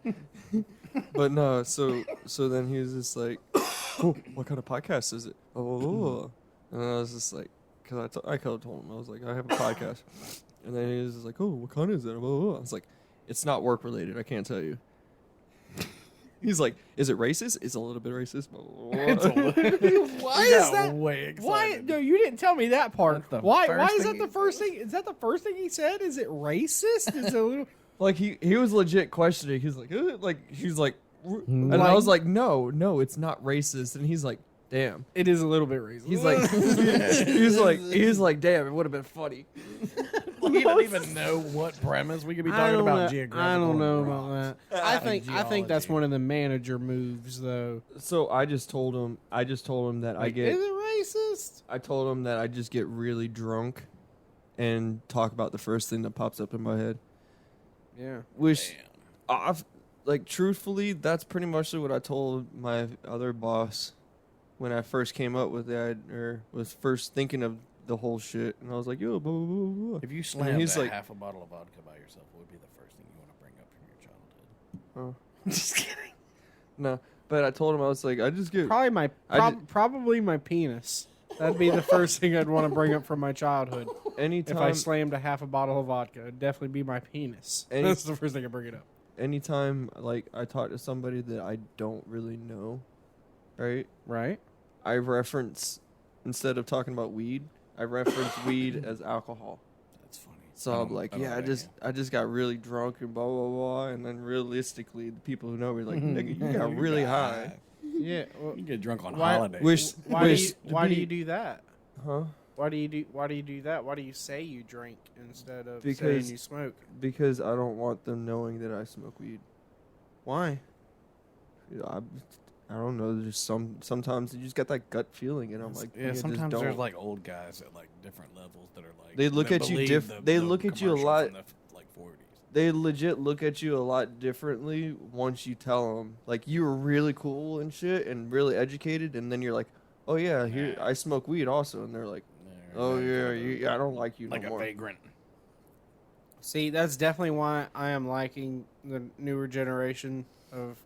But no, so then he was just like, "Oh, what kind of podcast is it?" Oh, and I was just like, because I told him, I was like, I have a podcast, and then he was just like, "Oh, what kind is it?" I was like, "It's not work related. I can't tell you." He's like, "Is it racist? It's a little bit racist." Why is that? Way Why? excited. No, you didn't tell me that part. That's the Why? first Why is thing that the he first thing? Is that the first thing he said? Is it racist? Is it a little? Like he was legit questioning. He's like, he's like, and I Like- was like, no, it's not racist. And he's like, damn. It is a little bit racist. He's like, he's like, damn, it would have been funny. We don't even know what premise we could be talking about. Geographical. I don't know rocks. about that. I think that's Geology. one of the manager moves, though. So I just told him that Like, is it racist? I told him that I just get really drunk and talk about the first thing that pops up in my head. Yeah. Which, Damn. I've, like, truthfully, that's pretty much what I told my other boss when I first came up with that, or was first thinking of the whole shit. And I was like, yo, blah, blah, blah, blah. If you slammed he's like- half a bottle of vodka by yourself, what would be the first thing you want to bring up from your childhood? Oh. Just kidding. No, but I told him, I was like, I just get, Probably probably my penis. That'd be the first thing I'd want to bring up from my childhood. anytime, If I slammed a half a bottle of vodka, it'd definitely be my penis. Any- That's the first thing I bring it up. anytime, like, I talk to somebody that I don't really know, right? Right? I reference, instead of talking about weed, I reference weed as alcohol. That's funny. So I'm like, yeah, I just got really drunk and blah blah blah, and then realistically, the people who know me are like, nigga, you got really high, Yeah. Well, You get drunk on Why- holidays. Wish- why wish to do be- you do that? huh? Why do you do that? Why do you say you drink instead of saying Because- you smoke? Because I don't want them knowing that I smoke weed. Why? I don't know. There's sometimes you just get that gut feeling, and I'm like, yeah, just sometimes don't. there's like old guys at like different levels that are like They look that at you believe they look at you a commercial lot- from the, like 40s. They legit look at you a lot differently once you tell them, like, you were really cool and shit and really educated, and then you're like, oh yeah, here I smoke weed also, and they're like, oh yeah, I don't like you like no a more. vagrant. See, that's definitely why I am liking the newer generation of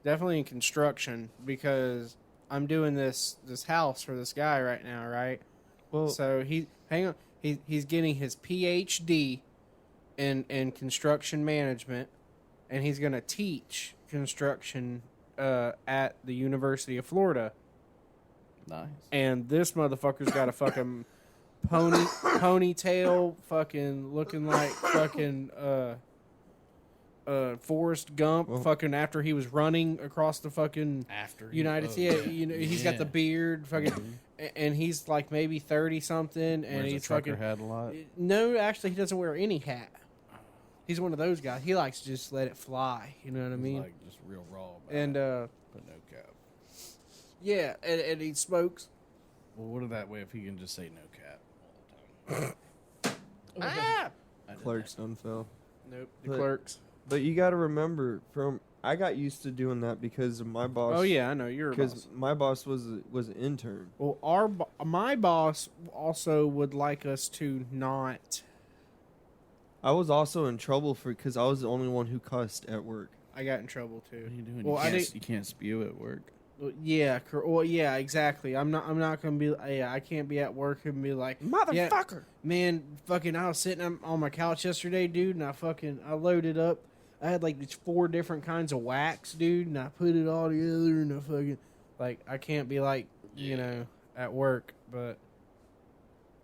definitely in construction, because I'm doing this house for this guy right now, right? Well, So he's getting his PhD in construction management, and he's gonna teach construction at the University of Florida. Nice. And this motherfucker's got a fucking ponytail, fucking looking like fucking Forrest Gump, Well- fucking after he was running across the fucking After United States. You know, he's got the beard, fucking, and he's like maybe 30 something, and he's fucking. had a lot. No, actually, he doesn't wear any hat. He's one of those guys. He likes to just let it fly. You know what I mean? Like just real raw. About And it, but no cap. yeah, and he smokes. Well, what is that way if he can just say no cap all the time? Ah! I did Clerks done fell. Nope, the But- clerks. But you got to remember, I got used to doing that because of my boss. Oh yeah, I know you're a because boss. my boss was an intern. Well, my boss also would like us to not. I was also in trouble because I was the only one who cussed at work. I got in trouble What too. are you doing? Well, I you can't spew at work. Well, yeah, well, yeah, exactly. I'm not gonna be. Yeah, I can't be at work and be like, Motherfucker! man, fucking. I was sitting on my couch yesterday, dude, and I loaded up. I had like these 4 different kinds of wax, dude, and I put it all together, and I fucking like I can't be like you know at work, but.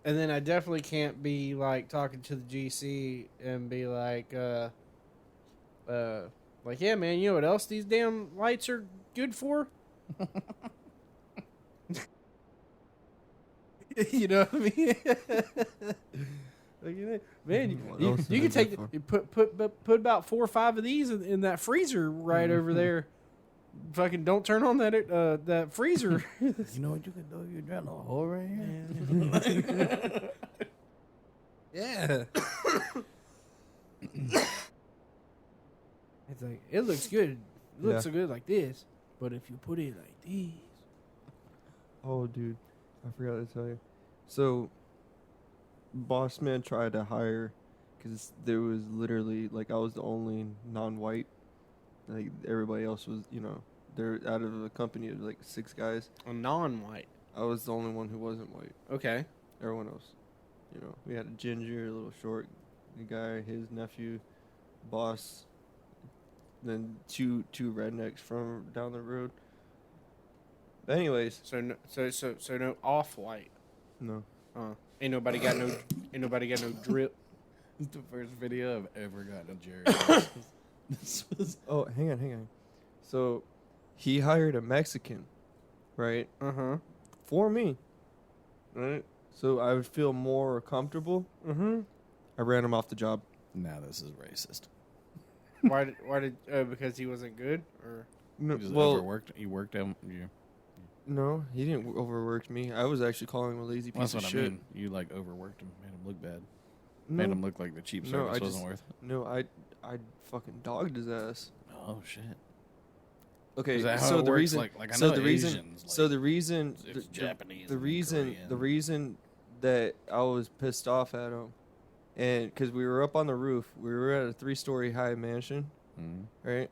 And then I definitely can't be like talking to the GC and be like, yeah, man, you know what else these damn lights are good for? You know what I mean? Like, man, What you else are can they take good for? you put about 4 or 5 of these in that freezer right over there. Fucking don't turn on that freezer. You know what you can do? You're drilling a hole right here. Yeah. It's like it looks good. It looks Yeah. so good like this, but if you put it like these. Oh, dude, I forgot to tell you. So, boss man tried to hire, because there was literally like I was the only non-white. Like everybody else was, they're out of the company of like 6 guys. A non-white. I was the only one who wasn't white. Okay. Everyone else, we had a ginger, a little short guy, his nephew, boss, then two rednecks from down the road. But anyways, So no off-white. no. Ain't nobody got no drip. This is the first video I've ever gotten of Jared. This was Oh, hang on. So, he hired a Mexican, right, Uh-huh. for me, right? So I would feel more comfortable. Mm-hmm. I ran him off the job. now this is racist. Why did because he wasn't good or No, You just well, overworked. You worked him. no, he didn't overwork me. I was actually calling him a lazy piece That's of what I shit. mean. You like overworked him, made him look bad, No, made him look like the cheap No, service I wasn't just- worth. no, I fucking dogged his ass. Oh shit! Okay, Is that how so it the works? reason, Like I so know the reason, Asians, so like, the reason, it's Japanese the and reason, Korean. the reason that I was pissed off at him, and because we were up on the roof, we were at a 3-story high mansion, Mhm. right?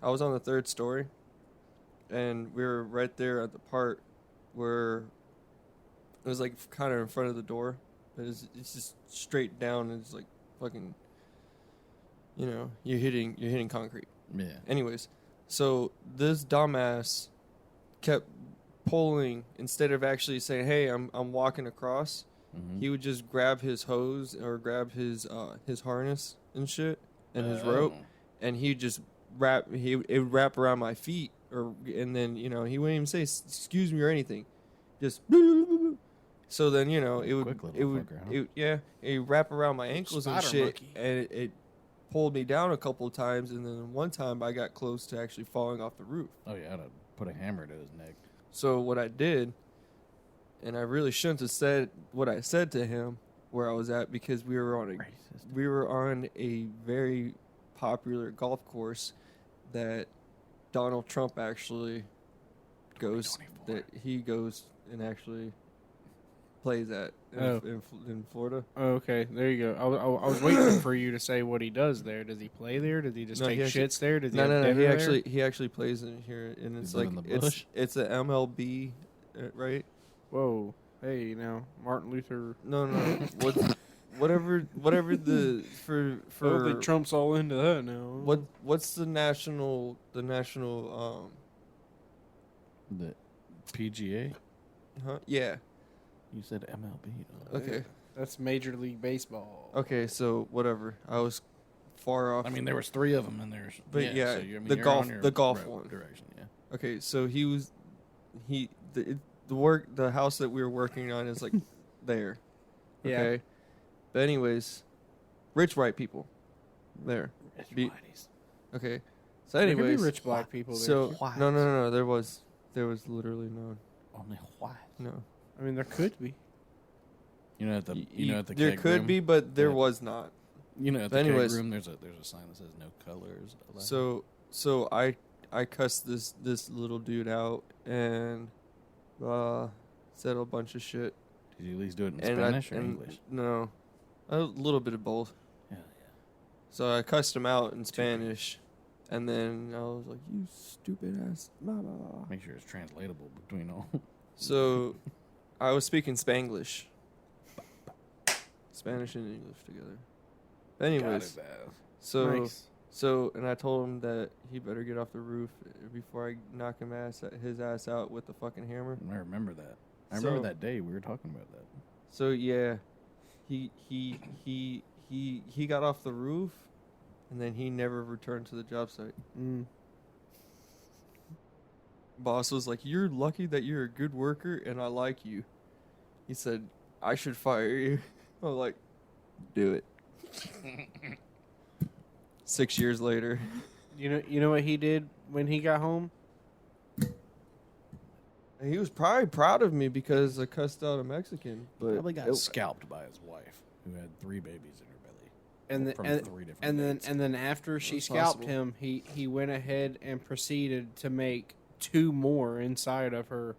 I was on the 3rd story, and we were right there at the part where it was like kind of in front of the door, but it's just straight down, and it's like fucking, you're hitting concrete. Yeah. Anyways, so this dumbass kept pulling instead of actually saying, "Hey, I'm walking across." Mhm. He would just grab his hose or grab his harness and shit and his rope, Oh. and he'd just it would wrap around my feet, and then he wouldn't even say excuse me or anything, just. So then it would Quick little it would fucker, huh? it would wrap around my ankles and Spider shit, monkey. and it pulled me down a couple of times, and then one time I got close to actually falling off the roof. Oh yeah, I'd have put a hammer to his neck. So what I did, and I really shouldn't have said what I said to him where I was at, because we were on a very popular golf course that Donald Trump actually goes 2024. that he goes and actually plays at in Florida. Oh, okay, there you go. I was waiting for you to say what he does there. Does he play there? Does he just No, take he actually- shits there? Does he No, have no, dinner there? he actually plays in here, and it's live like in the bush? it's a MLB, right? Whoa, hey, now Martin Luther. No, whatever the for Oh, the Trump's all into that now. what's the national The PGA. yeah. You said MLB. Okay. That's Major League Baseball. Okay, so whatever. I was far off. I mean, there was 3 of them in there. But yeah, so you're the on golf- your the golf right one. direction. Yeah. Okay, so the house that we were working on is like there. Yeah. Okay. But anyways, rich white people there. Be- Okay. So There could be anyways, rich black people there. so too. no, there was literally Only white. no. I mean, there could be. You know at the at the there keg could room? be, but there Yeah. was not. You know at the But anyways. keg room there's a sign that says no colors allowed. So I cussed this little dude out and said a bunch of shit. Did you at least do it in and Spanish or and English? No, a little bit of both. Yeah, So I cussed him out in Spanish, and then I was like, "You stupid ass." Blah, blah, blah. Make sure it's translatable between all. So I was speaking Spanglish, Spanish and English together. Anyways, so Nice. and I told him that he better get off the roof before I knock his ass out with the fucking hammer. I remember that. I remember So- that day we were talking about that. So yeah, he got off the roof, and then he never returned to the job site. Mm. Boss was like, "You're lucky that you're a good worker, and I like you." He said, "I should fire you." I was like, "Do it." 6 years later, You know what he did when he got home? and he was probably proud of me because I cussed out a Mexican. But Probably got it- scalped by his wife, who had 3 babies in her belly. And from then, 3 different and then dates. and then after she That's scalped possible. him, he went ahead and proceeded to make 2 more inside of her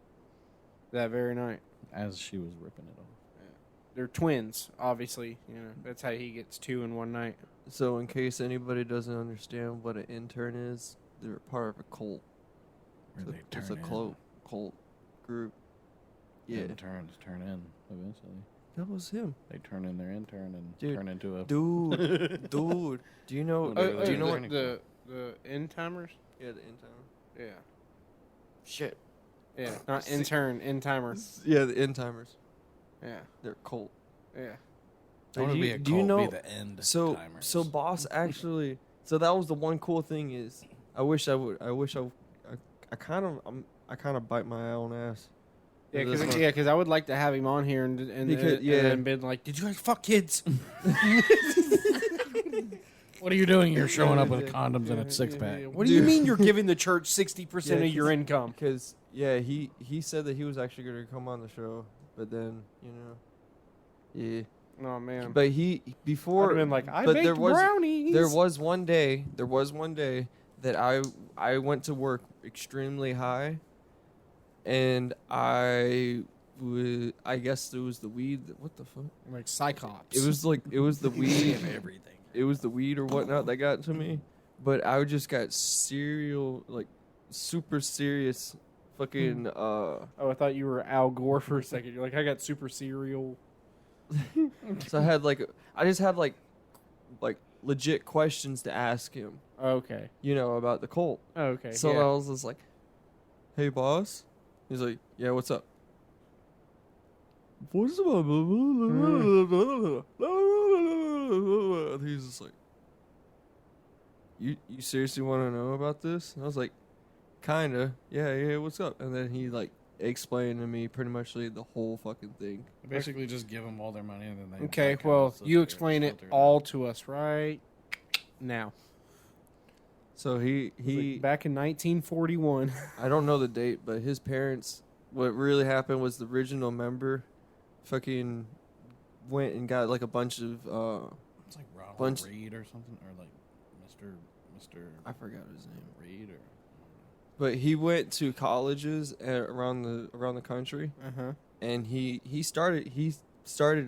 that very night. as she was ripping it off. They're twins, obviously. You know, that's how he gets 2 in one night. So, in case anybody doesn't understand what an intern is, they're part of a cult. Where So they it's turn a in. cult group. Yeah, Interns turn in eventually. that was him, They turn in their intern and Dude, turn into a dude. Dude, do you know? Oh, do you know what- what? the end timers? Yeah, the intern. Yeah, Shit. yeah, not intern, end timer. Yeah, the end timers. Yeah, They're cult. yeah. I wanna do be you, a do you cult, know? be the end So timers. so boss actually. So that was the one cool thing is I wish I kind of bite my own ass. Yeah, This because one- I would like to have him on here and Because- yeah. and been like, did you guys fuck kids? What are you doing here showing up with condoms and a 6-pack? What do you Dude. mean you're giving the church 60% Yeah, of your 'cause- income? Because yeah, he said that he was actually going to come on the show, but then yeah. Oh man, But he I'd before have been like, I but baked there was brownies. there was one day that I went to work extremely high, and I guess it was the weed. What the fuck? like Cyclops. It was the weed. everything. It was the weed or whatnot that got to me. But I just got super serious, fucking. Oh, I thought you were Al Gore for a second. You're like, I got super cereal. So I just had like legit questions to ask him, Okay. about the cult. Okay. So yeah. I was just like, "Hey, boss." He's like, "Yeah, what's up?" What's up? He's just like, "You seriously want to know about this?" And I was like, "Kinda, yeah. What's up?" And then he explained to me pretty much the whole fucking thing. Basically, just give them all their money and then they. Okay, like, well, kinda you filter explain it filter all out. to us right now. So he Like back in 1941. I don't know the date, but his parents, what really happened was the original member fucking went and got like a bunch of It's like Ronald bunch- Reed or something, or like Mr. I forgot his name. Reed or. But he went to colleges around the country, Uh-huh. and he started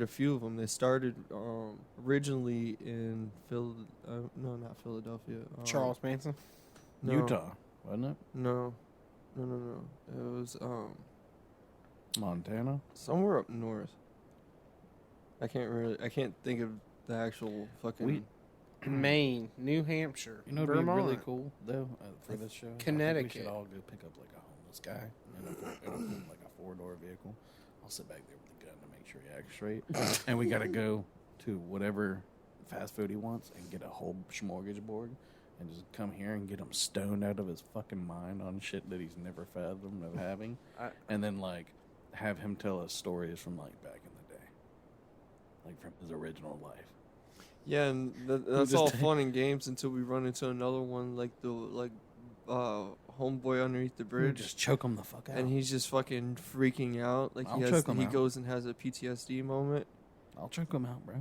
a few of them. They started originally in not Philadelphia. Charles Manson. no, Utah, wasn't it? No. It was Montana. somewhere up north. I can't think of the actual fucking. Maine, New Hampshire, You know, it'd Vermont. be really cool though for this show. I think we Connecticut. should all go pick up like a homeless guy in like a 4-door vehicle. I'll sit back there with a gun to make sure he acts straight, and we gotta go to whatever fast food he wants and get a whole smorgasbord and just come here and get him stoned out of his fucking mind on shit that he's never fathomed of having, and then like have him tell us stories from like back in the day, like from his original life. Yeah, and that's just all take- fun and games until we run into another one like homeboy underneath the bridge, Just choke him the fuck out. and he's just fucking freaking out. Like I'll he choke him he out. goes and has a PTSD moment. I'll choke him out, bro.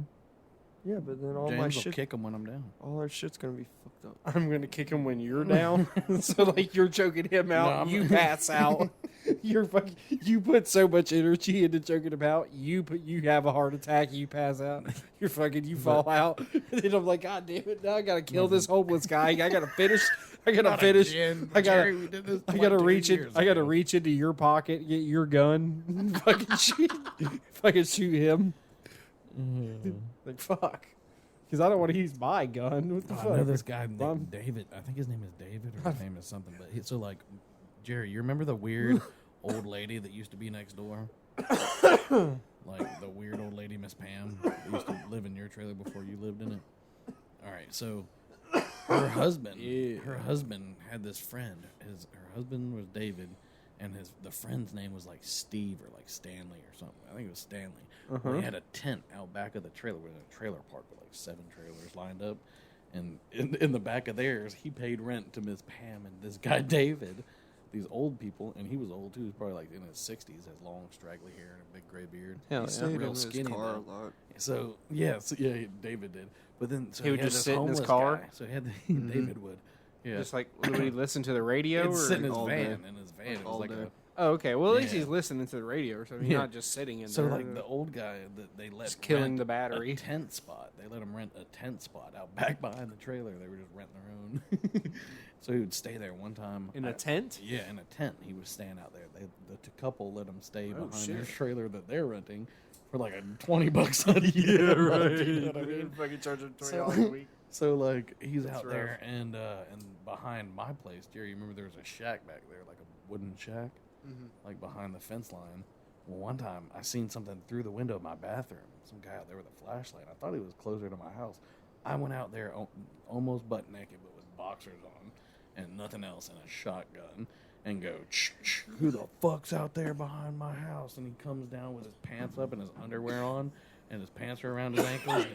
Yeah, but then all James my will shit, kick him when I'm down. all our shit's gonna be fucked up. I'm gonna kick him when you're down. So like you're choking him out, I'm- you pass out. You put so much energy into choking him out. You have a heart attack. You pass out. You fall out. And then I'm like, God damn it! Now I gotta kill this homeless guy. I gotta finish. I gotta reach it. I gotta reach into your pocket, get your gun, fucking shoot him. Like fuck, because I don't want to use my gun. What the I fuck? know this guy Mom? named David. I think his name is David or his name is something. But so like, Jerry, you remember the weird old lady that used to be next door? Like the weird old lady, Miss Pam, that used to live in your trailer before you lived in it. All right, so her husband, her husband had this friend. Her husband was David, and the friend's name was like Steve or like Stanley or something. I think it was Stanley. Well, he had a tent out back of the trailer. We were in a trailer park with like 7 trailers lined up, and in the back of theirs, he paid rent to Miss Pam and this guy David these old people, and he was old too. He was probably like in his 60s, has long straggly hair and a big gray beard. Hell, He yeah. stayed Real real skinny skinny car though. a lot. So David did. But then so He would had just this sit in his homeless car? guy. So he had Mhm. David would. Yeah, Just like, would he listen to the radio? he'd Or? sit in his all van. day. In his van, Like it was all like day. Oh, okay. Well, at least Yeah. he's listening to the radio or something. Yeah. Not just sitting in so there. like the old guy that they let Just killing rent the battery. a tent spot. They let him rent a tent spot out back behind the trailer. They were just renting their own. So he would stay there one time in a tent? Yeah, in a tent. He was staying out there. The couple let him stay Oh, behind their shit. trailer that they're renting for like $20 a year. You know what I mean? Fucking charge him So- $20 a week. So like he's That's out there and behind my place, Jerry, you remember there was a shack back there, like a wooden shack, like behind the fence line. Well, one time I seen something through the window of my bathroom. Some guy out there with a flashlight. I thought he was closer to my house. I went out there almost butt naked, but with boxers on and nothing else, and a shotgun, and go, who the fuck's out there behind my house? And he comes down with his pants up and his underwear on, and his pants are around his ankles,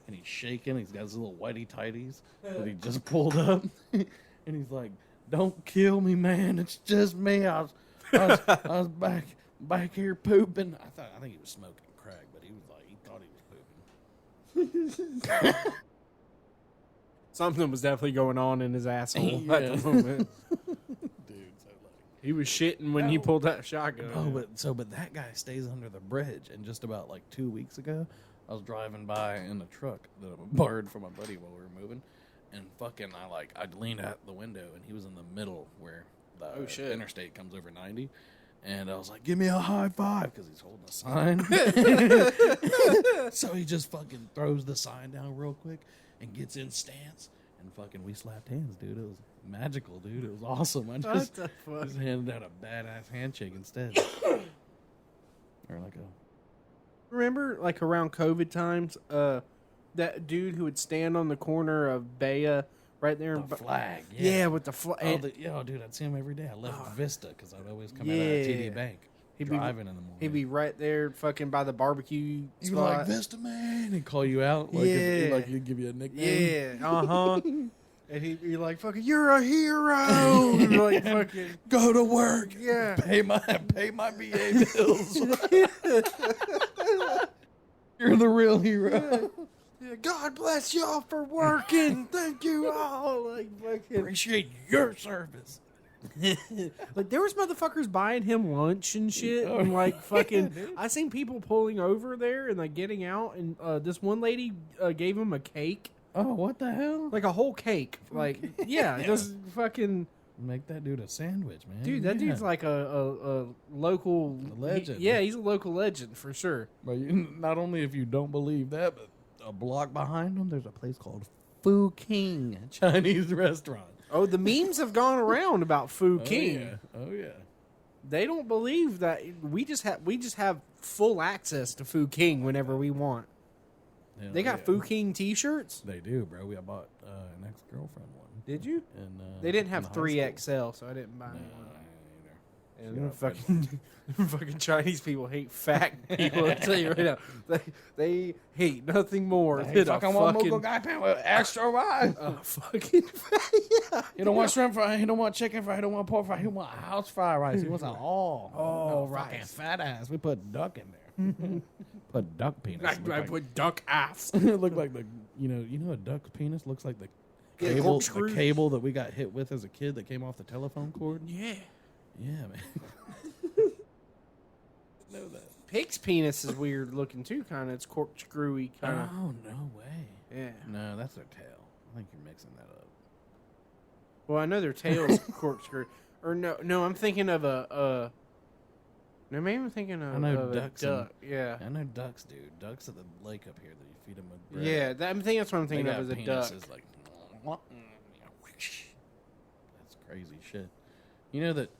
and he's shaking. He's got his little whitey tighties that he just pulled up, and he's like, "Don't kill me, man. It's just me. I was back here pooping." I think he was smoking crack, but he was like, he thought he was pooping. Something was definitely going on in his asshole at Yeah. the moment. Dude, so like. He was shitting when he pulled that shotgun. Oh, but that guy stays under the bridge. And just about like 2 weeks ago, I was driving by in a truck that I borrowed from my buddy while we were moving, and fucking I leaned out the window, and he was in the middle where the Oh, shit. interstate comes over 90. And I was like, "Give me a high five," because he's holding a sign. So he just fucking throws the sign down real quick and gets in stance, and fucking we slapped hands, dude. It was magical, dude. It was awesome. I What just the fuck? handed out a badass handshake instead. Or like a Remember, like around COVID times, that dude who would stand on the corner of Baya right there. the flag. Yeah, with the flag. Oh, dude, I'd see him every day. I left Vista because I'd always come out of Yeah. TD Bank He'd be- driving in the morning. He'd be right there, fucking by the barbecue He'd be spot. like, "Vista man," he'd call you out. Like, Yeah. like he'd give you a nickname. Yeah, and he'd be like, "Fucking, you're a hero!" Like, fucking, Go to work. yeah. Pay my BA bills. You're the real hero. Yeah, God bless y'all for working. Thank you all. Like, fucking, Appreciate your service. like there was motherfuckers buying him lunch and shit, and like fucking. I seen people pulling over there and like getting out, and this one lady gave him a cake, Oh, what the hell? like a whole cake. Like, yeah, just fucking. Make that dude a sandwich, man. Dude, that Yeah. dude's like a local A legend. yeah, he's a local legend for sure. But not only if you don't believe that, but a block behind him, there's a place called Fu King Chinese restaurant. Oh, the memes have gone around about Fu King. Oh yeah. They don't believe that we just have full access to Fu King whenever we want. Hell They got yeah. Fu King T-shirts. They do, bro. I bought an ex-girlfriend one. Did you? And, They didn't in have high 3XL, so I didn't buy school. any. No, I And Yeah, them fucking Chinese people hate fat people. I'll tell you right now, they hate nothing more ain't than fucking a one fucking Mughal guy pan with extra rice. fucking yeah. He don't want shrimp fry. He don't want chicken fry. He don't want pork fry. He want house fried rice. He wants an all rice. fucking fat ass. We put duck in there. Put duck penis. I put duck ass. It looked like the you know a duck's penis looks like the Yeah, cable corkscrew. that we got hit with as a kid that came off the telephone cord. Yeah. Yeah, man. Know that. Pig's penis is weird looking too, kind of. It's corkscrewy, kind of. Oh no way. Yeah. No, that's their tail. I think you're mixing that up. Well, I know their tail's corkscrew. Or no, I'm thinking of a. No, maybe I'm thinking of, I know of a ducks and- duck. Yeah. I know ducks, dude. Ducks at the lake up here that you feed them with bread. Yeah, I think that's what I'm They thinking got of as a duck. penises like. That's crazy shit. You know that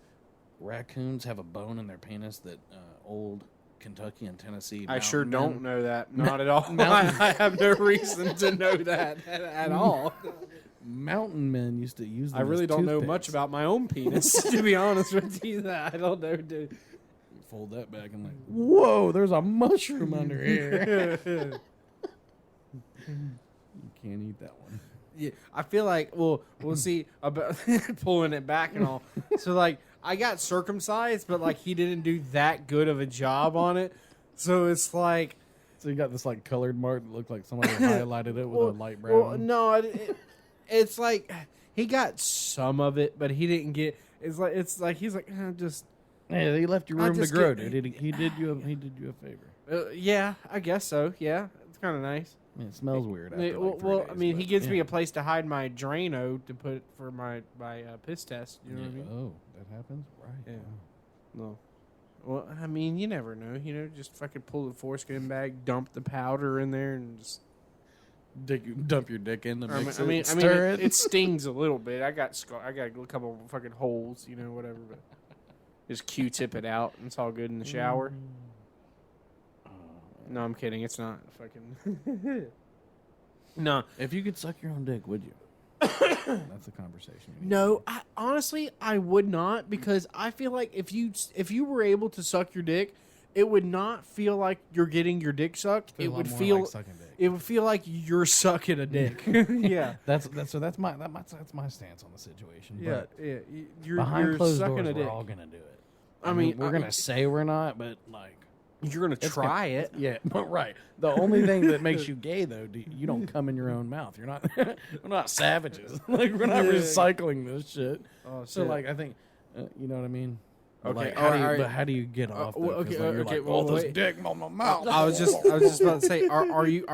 raccoons have a bone in their penis that old Kentucky and Tennessee. I sure mountain don't men- know that. Not at all. Mountain- I have no reason to know that at all. Mountain men used to use them I really as don't know much toothpicks. about my own penis, to be honest with you. That I don't know, dude. Fold that back and like, whoa, there's a mushroom under here. You can't eat that one. Yeah, I feel like we'll see about pulling it back and all. So like I got circumcised, but like he didn't do that good of a job on it. So it's like So you got this like colored mark that looked like somebody highlighted it with a light brown. Well, no, it's like he got some of it, but he didn't get. It's like he's like just. Yeah, he left your I room to just grow, get- dude. He did you a favor. Yeah, I guess so. Yeah, it's kind of nice. I mean, it smells weird. I mean, After like 3 well, days, I mean, he but, gives me yeah. a place to hide my Drano to put for my piss test. You know what I mean? Oh, that happens, right? Yeah. Wow. No. Well, I mean, you never know. You know, just fucking pull the foreskin bag, dump the powder in there, and just. Dump your dick in to mix it. I mean, it stings a little bit. I got a couple fucking holes, you know, whatever. But just Q-tip it out, and it's all good in the shower. No, I'm kidding. It's not fucking. No, If you could suck your own dick, would you? That's a conversation. we need to no. Honestly, I would not because I feel like if you were able to suck your dick, it would not feel like you're getting your dick sucked. have. It would more feel like sucking dick. it would feel like you're sucking a dick. Yeah. That's my stance on the situation. Yeah, But yeah. You're behind closed sucking doors, a dick. we're all gonna do it. I mean, we're gonna say we're not, but like. You're gonna try it. Yeah, but right. The only thing that makes you gay, though, you don't come in your own mouth. You're not. We're not savages. Like we're not Yeah. recycling this shit. Oh, So shit. like, I think, you know what I mean. But, Okay, like, how do you, alright. but how do you get off? well, though? 'Cause, okay, like, you're okay, like, well, all this wait. dick on my mouth. I was just about to say, are you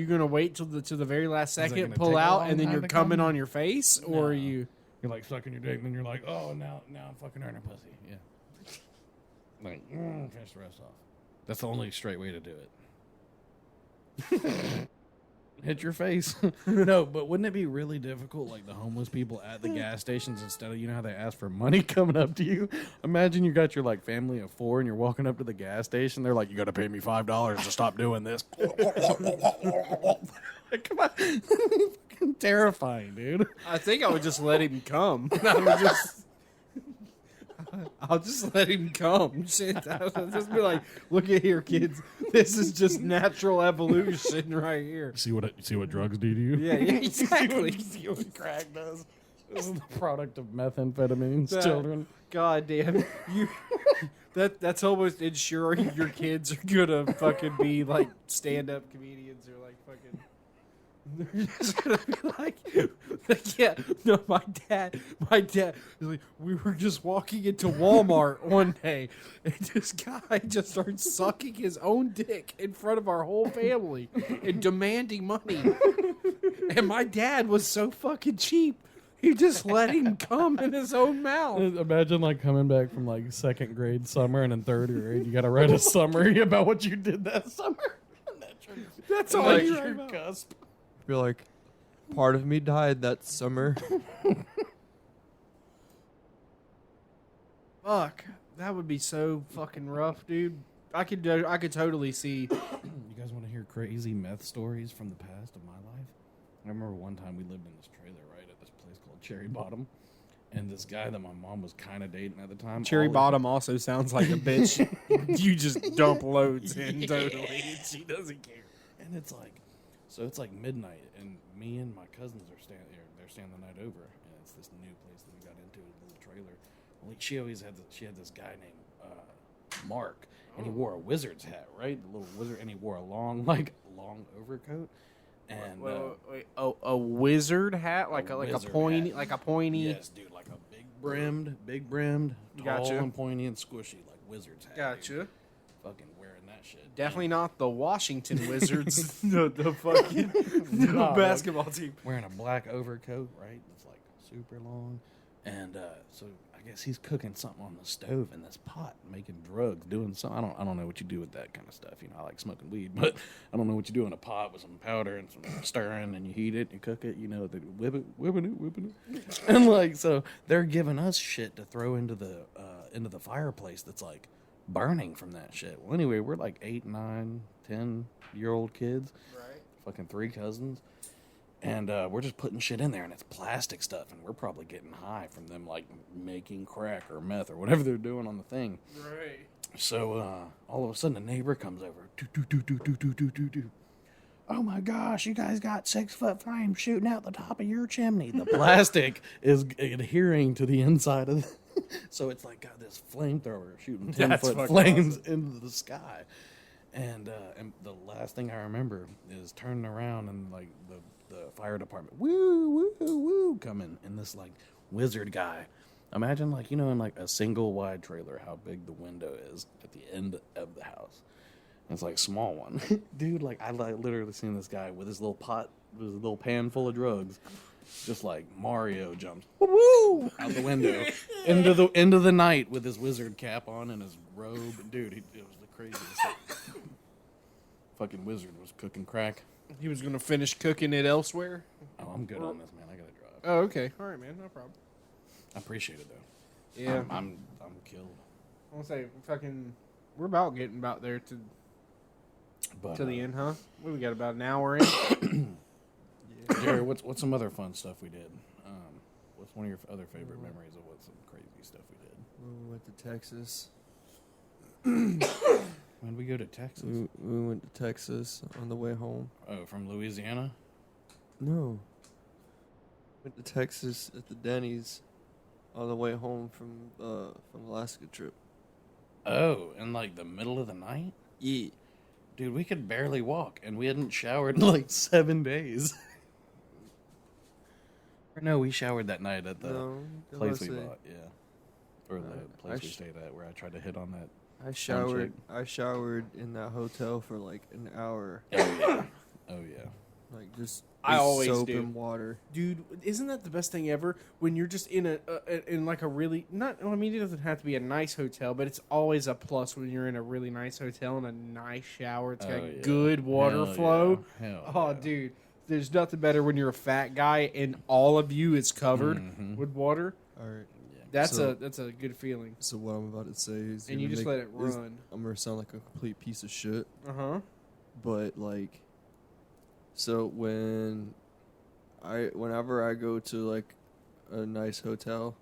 gonna wait till the very last it second, gonna pull take a out, long and then time you're to coming come? on your face, or are No. you? You're like sucking your dick, and then you're like, oh, now I'm fucking earning pussy. Yeah. Like, finish the rest off. That's the only straight way to do it. Hit your face. No, but wouldn't it be really difficult, like the homeless people at the gas stations, instead of, you know how they ask for money coming up to you? Imagine you got your like family of 4 and you're walking up to the gas station. They're like, you got to pay me $5 to stop doing this. Like, come on. Fucking terrifying, dude. I think I would just let him come. I'll just let him come. Shit, I'll just be like, look at here, kids. This is just natural evolution right here. See what drugs do to you? Yeah, yeah, exactly. See what crack does. This is the product of methamphetamines, That- children. God damn you. That's almost ensuring your kids are gonna fucking be like stand-up comedians or like fucking. They're just gonna be like, yeah, no, my dad was like, we were just walking into Walmart one day, and this guy just starts sucking his own dick in front of our whole family and demanding money. And my dad was so fucking cheap. He just let him come in his own mouth. Imagine like coming back from like 2nd grade summer, and in 3rd grade you got to write a summary about what you did that summer. That's And, all like, you your write about. cusp. I feel like part of me died that summer. Fuck, that would be so fucking rough, dude. I could totally see. You guys want to hear crazy meth stories from the past of my life? I remember one time we lived in this trailer, right, at this place called Cherry Bottom. And this guy that my mom was kind of dating at the time. Cherry all he- Bottom also sounds like a bitch. You just dump loads in totally, and she doesn't care. And it's like, so it's like midnight, and me and my cousins are staying there. They're staying the night over, and it's this new place that we got into, a little trailer. Well, she always had she had this guy named Mark, and he wore a wizard's hat, right? The little wizard, and he wore a long overcoat. And Wait, a wizard hat, like a wizard pointy, hat. like a pointy. yes, dude, like a big brimmed, tall Gotcha. and pointy and squishy, like wizard's hat. dude. Gotcha. Fucking wearing that shit. Definitely not the Washington Wizards, the fucking Nah, basketball team. Wearing a black overcoat, right? It's like super long. And so I guess he's cooking something on the stove in this pot, making drugs, doing something. I don't know what you do with that kind of stuff. You know, I like smoking weed, but I don't know what you do in a pot with some powder and some stirring, and you heat it, and you cook it. You know, they whipping it. And like, so they're giving us shit to throw into the fireplace that's like burning from that shit. Well, anyway, we're like 8, 9, 10-year-old kids, Right. fucking 3 cousins. And we're just putting shit in there, and it's plastic stuff, and we're probably getting high from them, like, making crack or meth or whatever they're doing on the thing. Right. So all of a sudden, a neighbor comes over. Do, do, do, do, do, do, do, do, do. oh my gosh, you guys got 6-foot flames shooting out the top of your chimney. The plastic is adhering to the inside of so it's like got this flamethrower shooting 10-foot fucking flames into the sky. And the last thing I remember is turning around and like the fire department, woo, woo, woo, coming. And this like wizard guy. Imagine like, you know, in like a single wide trailer, how big the window is at the end of the house. And it's like a small one. Dude, like I literally seen this guy with his little pot, with his little pan full of drugs. Just like Mario jumps woo out the window into the night with his wizard cap on and his robe. Dude, it was the craziest. Fucking wizard was cooking crack. He was gonna finish cooking it elsewhere. Oh, I'm good on this, man. I gotta drive. Oh, okay. All right, man. No problem. I appreciate it though. Yeah. I'm killed. I want to say, fucking, we're getting about there to But the end, huh? What, we got about an hour in. Jerry, what's some other fun stuff we did? What's one of your other favorite memories of what some crazy stuff we did? We went to Texas. When did we go to Texas? We went to Texas on the way home. Oh, from Louisiana? No. Went to Texas at the Denny's on the way home from Alaska trip. Oh, in like the middle of the night? Yeah. Dude, we could barely walk, and we hadn't showered in like 7 days. Or no, we showered that night at the place we bought, yeah. Or the place we stayed at where I tried to hit on that. I showered in that hotel for like an hour. Oh, yeah. Oh, yeah. Like just I always soap do. and water. Dude, isn't that the best thing ever? When you're just in in like a really not. I mean, it doesn't have to be a nice hotel, but it's always a plus when you're in a really nice hotel and a nice shower. It's got Oh, yeah. good water Hell flow. yeah. Hell Oh, yeah. dude, there's nothing better when you're a fat guy and all of you is covered Mhm. with water. All right. That's So- a good feeling. So what I'm about to say is, And you gonna just let it run. I'm gonna sound like a complete piece of shit, Uh huh. but like, so whenever I go to like a nice hotel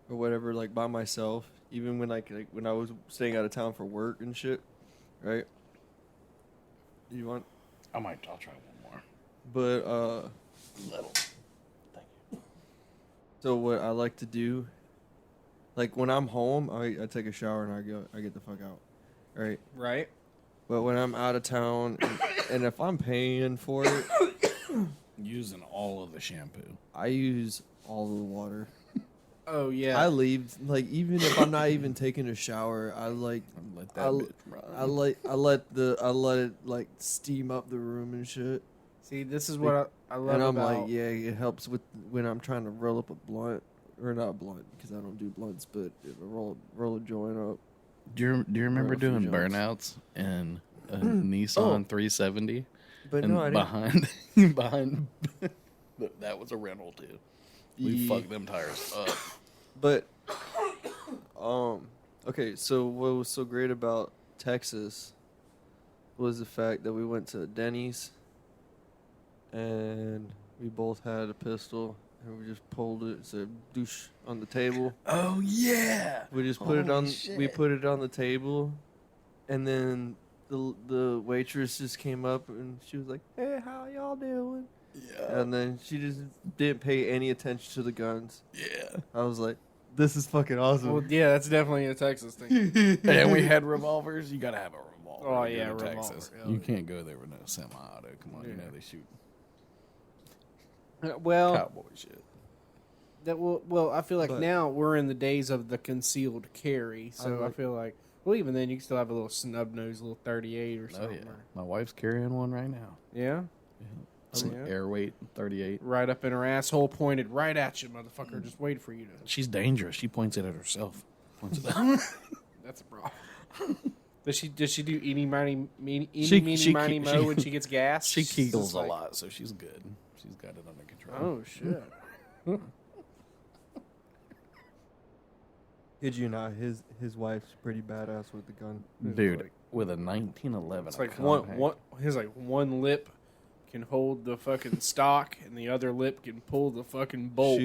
or whatever, like by myself, even when like when I was staying out of town for work and shit, right? You want, I'll try one more. but Little. Thank you. so what I like to do, like when I'm home, I take a shower and I get the fuck out, right? Right. But when I'm out of town, and if I'm paying for it, Using all of the shampoo. I use all of the water. Oh yeah. I leave, like, even if I'm not even taking a shower, I like, Let I, that bitch run. I let it like steam up the room and shit. See, this is what I love And I'm about. like, yeah, it helps with when I'm trying to roll up a blunt, or not a blunt because I don't do blunts, but if I roll a joint up. Do you remember a few doing joints. burnouts in a Nissan 370? But And no, I didn't. behind that was a rental too. We fucked them tires up. But, okay, so what was so great about Texas was the fact that we went to Denny's and we both had a pistol and we just pulled it, said douche on the table. Oh yeah. We just put it on, Holy we shit. put it on the table, and then the waitress just came up and she was like, "Hey, how y'all doing?" Yeah. And then she just didn't pay any attention to the guns. Yeah. I was like, "This is fucking awesome." Well, yeah, that's definitely a Texas thing. And we had revolvers. You gotta have a revolver. Oh, to go yeah, to revolver. Texas. Hell You yeah. can't go there with no semi-auto. Come on, you Yeah. know they shoot Well, cowboy shit. well, I feel like But- now we're in the days of the concealed carry, so I like- feel like, well, even then you can still have a little snub nose, little 38 or Oh something. yeah, my wife's carrying one right now. Yeah, It's an yeah. air weight 38. right up in her asshole, pointed right at you, motherfucker. Just wait for you to. She's dangerous. She points it at herself. Points it at That's a problem. Does she do eeny miny meeny She- meeny she- miny mo she- when she gets gas? She She's just kegels like, a lot, so she's good. She's got it under control. Oh shit! Kid you not, his wife's pretty badass with the gun. Dude, like- with a 1911. It's a like compact. one lip can hold the fucking stock, and the other lip can pull the fucking bolt.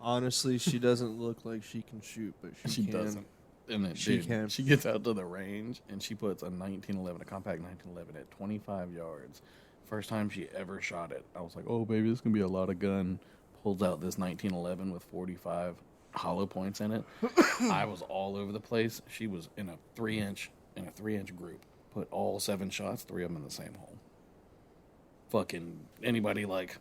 Honestly, she doesn't look like she can shoot, but She can. doesn't. And then, She dude, can. she gets out to the range and she puts a 1911, a compact 1911 at 25 yards First time she ever shot it. I was like, oh, baby, this is going to be a lot of gun. Pulls out this 1911 with 45 hollow points in it. I was all over the place. She was in a 3-inch group. Put all 7 shots, 3 of them in the same hole. Fucking anybody like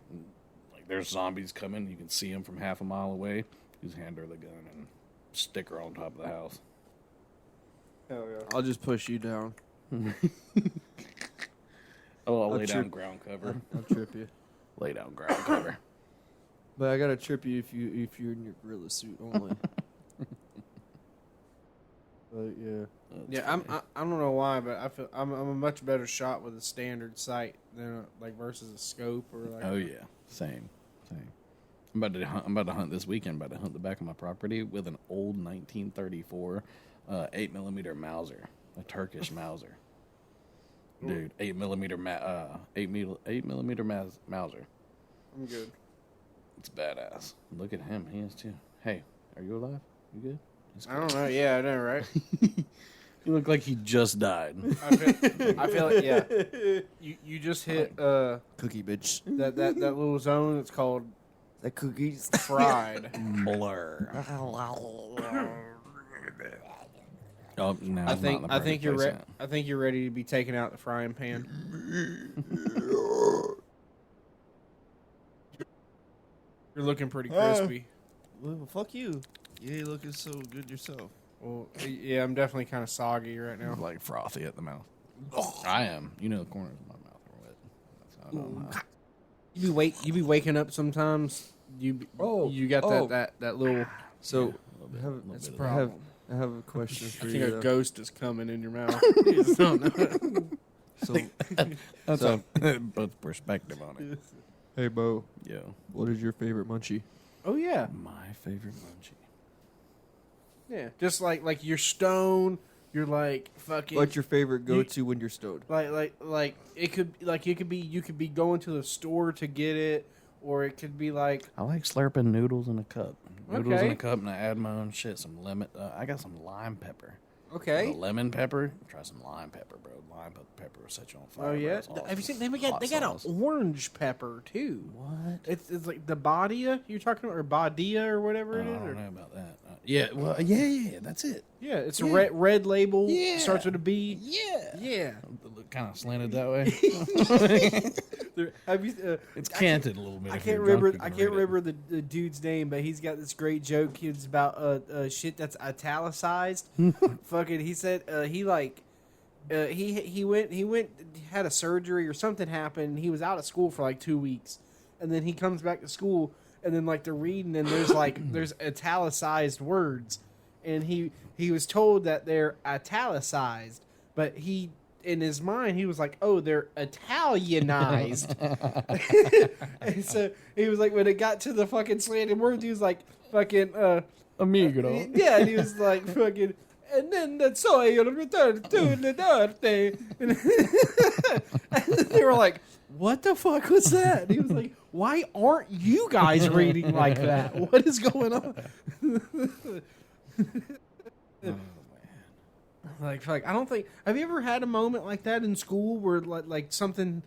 there's zombies coming, you can see them from half a mile away. Just hand her the gun and stick her on top of the house. Hell yeah. I'll just push you down. I'll lay trip- down ground cover. I'll trip you. Lay down ground cover. But I gotta trip you if you're in your gorilla suit only. But yeah. Yeah, I don't know why, but I feel I'm a much better shot with a standard sight than versus a scope or like. Oh yeah, same. I'm about to hunt this weekend. I'm about to hunt the back of my property with an old 1934 8mm Mauser, a Turkish Mauser. Dude, 8mm Mauser. I'm good. It's badass. Look at him. He is too. Hey, are you alive? You good? I don't know. Yeah, I know, right? You look like he just died. I feel like yeah. You just hit Cookie bitch. that little zone that's called That cookies. fried. Blur. Oh, no, I think you're ready to be taken out the frying pan. You're looking pretty crispy. Well, fuck you. You ain't looking so good yourself. Well, yeah, I'm definitely kind of soggy right now. like frothy at the mouth. I am. You know the corners of my mouth are wet. That's how I don't know. You be waking up sometimes. You got that little. So Yeah, a little bit, That's a little bit of that. problem. I have a question I for think you. a though. ghost is coming in your mouth. You just don't know. So, That's So- puts perspective on it. hey Bo, Yo, what is your favorite munchie? Oh yeah, my favorite munchie. yeah. Just like you're stoned. You're like fucking. What's your favorite go-to when you're stoned? like it could be you could be going to the store to get it, or it could be like I like slurping noodles in a cup. Noodles in Okay. a cup, and I add my own shit. Some lemon. I got some lime pepper. okay. The lemon pepper. Try some lime pepper, bro. Lime pepper will set you on fire. Oh bro. yeah, It's awesome. have you seen they got Hot an sauce. orange pepper too? What? It's like the Badia you're talking about, or Badia or whatever I it is. don't Or, know about that. Yeah, well, yeah, that's it. yeah, it's Yeah. a red label. Yeah. Starts with a B. Yeah. Yeah. Look kind of slanted that way. Have you? It's canted a little bit. I if can't you're drunk, remember. you I can can't read it. remember the dude's name, but he's got this great joke. It's about shit that's italicized. Fucking, he said he went had a surgery or something happened. He was out of school for like 2 weeks, and then he comes back to school, and then like they're reading, and there's like there's italicized words, and he was told that they're italicized, but he. In his mind, he was like, "Oh, they're Italianized." And so he was like, when it got to the fucking slanted words, he was like, "Fucking Amigo. yeah." And he was like, "Fucking." And then the soil returned to the norte. And they were like, "What the fuck was that?" And he was like, "Why aren't you guys reading like that? What is going on?" Oh, Like, fuck, I don't think. Have you ever had a moment like that in school where like something,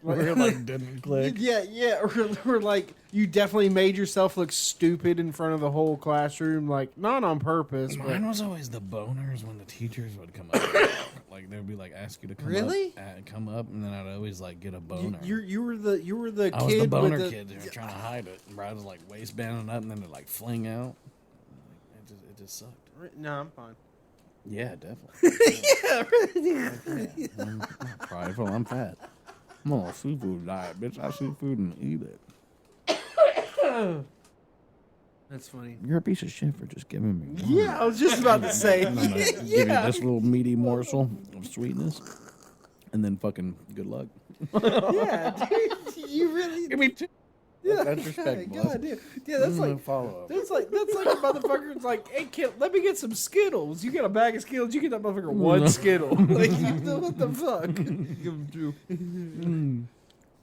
Where it, like, didn't click. Yeah, or like you definitely made yourself look stupid in front of the whole classroom, like not on purpose. But Mine was always the boners when the teachers would come up. Like they would be like, ask you to come Really? up, and then I'd always like get a boner. you were the I was kid the boner with the, kid. They were trying to hide it. Bro, I was like waistbanding up, and then it like fling out. It just sucked. No, I'm fine. Yeah, definitely. Yeah, I'm not prideful. I'm fat. I'm on a seafood diet, bitch. I see food and eat it. that's funny. You're a piece of shit for just giving me. one. Yeah, I was just about to say. I'm gonna give you this little meaty morsel of sweetness, and then fucking good luck. Yeah, dude, you really. Give me two. Yeah, That's respectable. God, dude. Yeah, that's like. follow up. That's like a motherfucker's like, hey kid, let me get some Skittles. You get a bag of Skittles, you get that motherfucker one Skittle. Like, what the fuck? Give him two.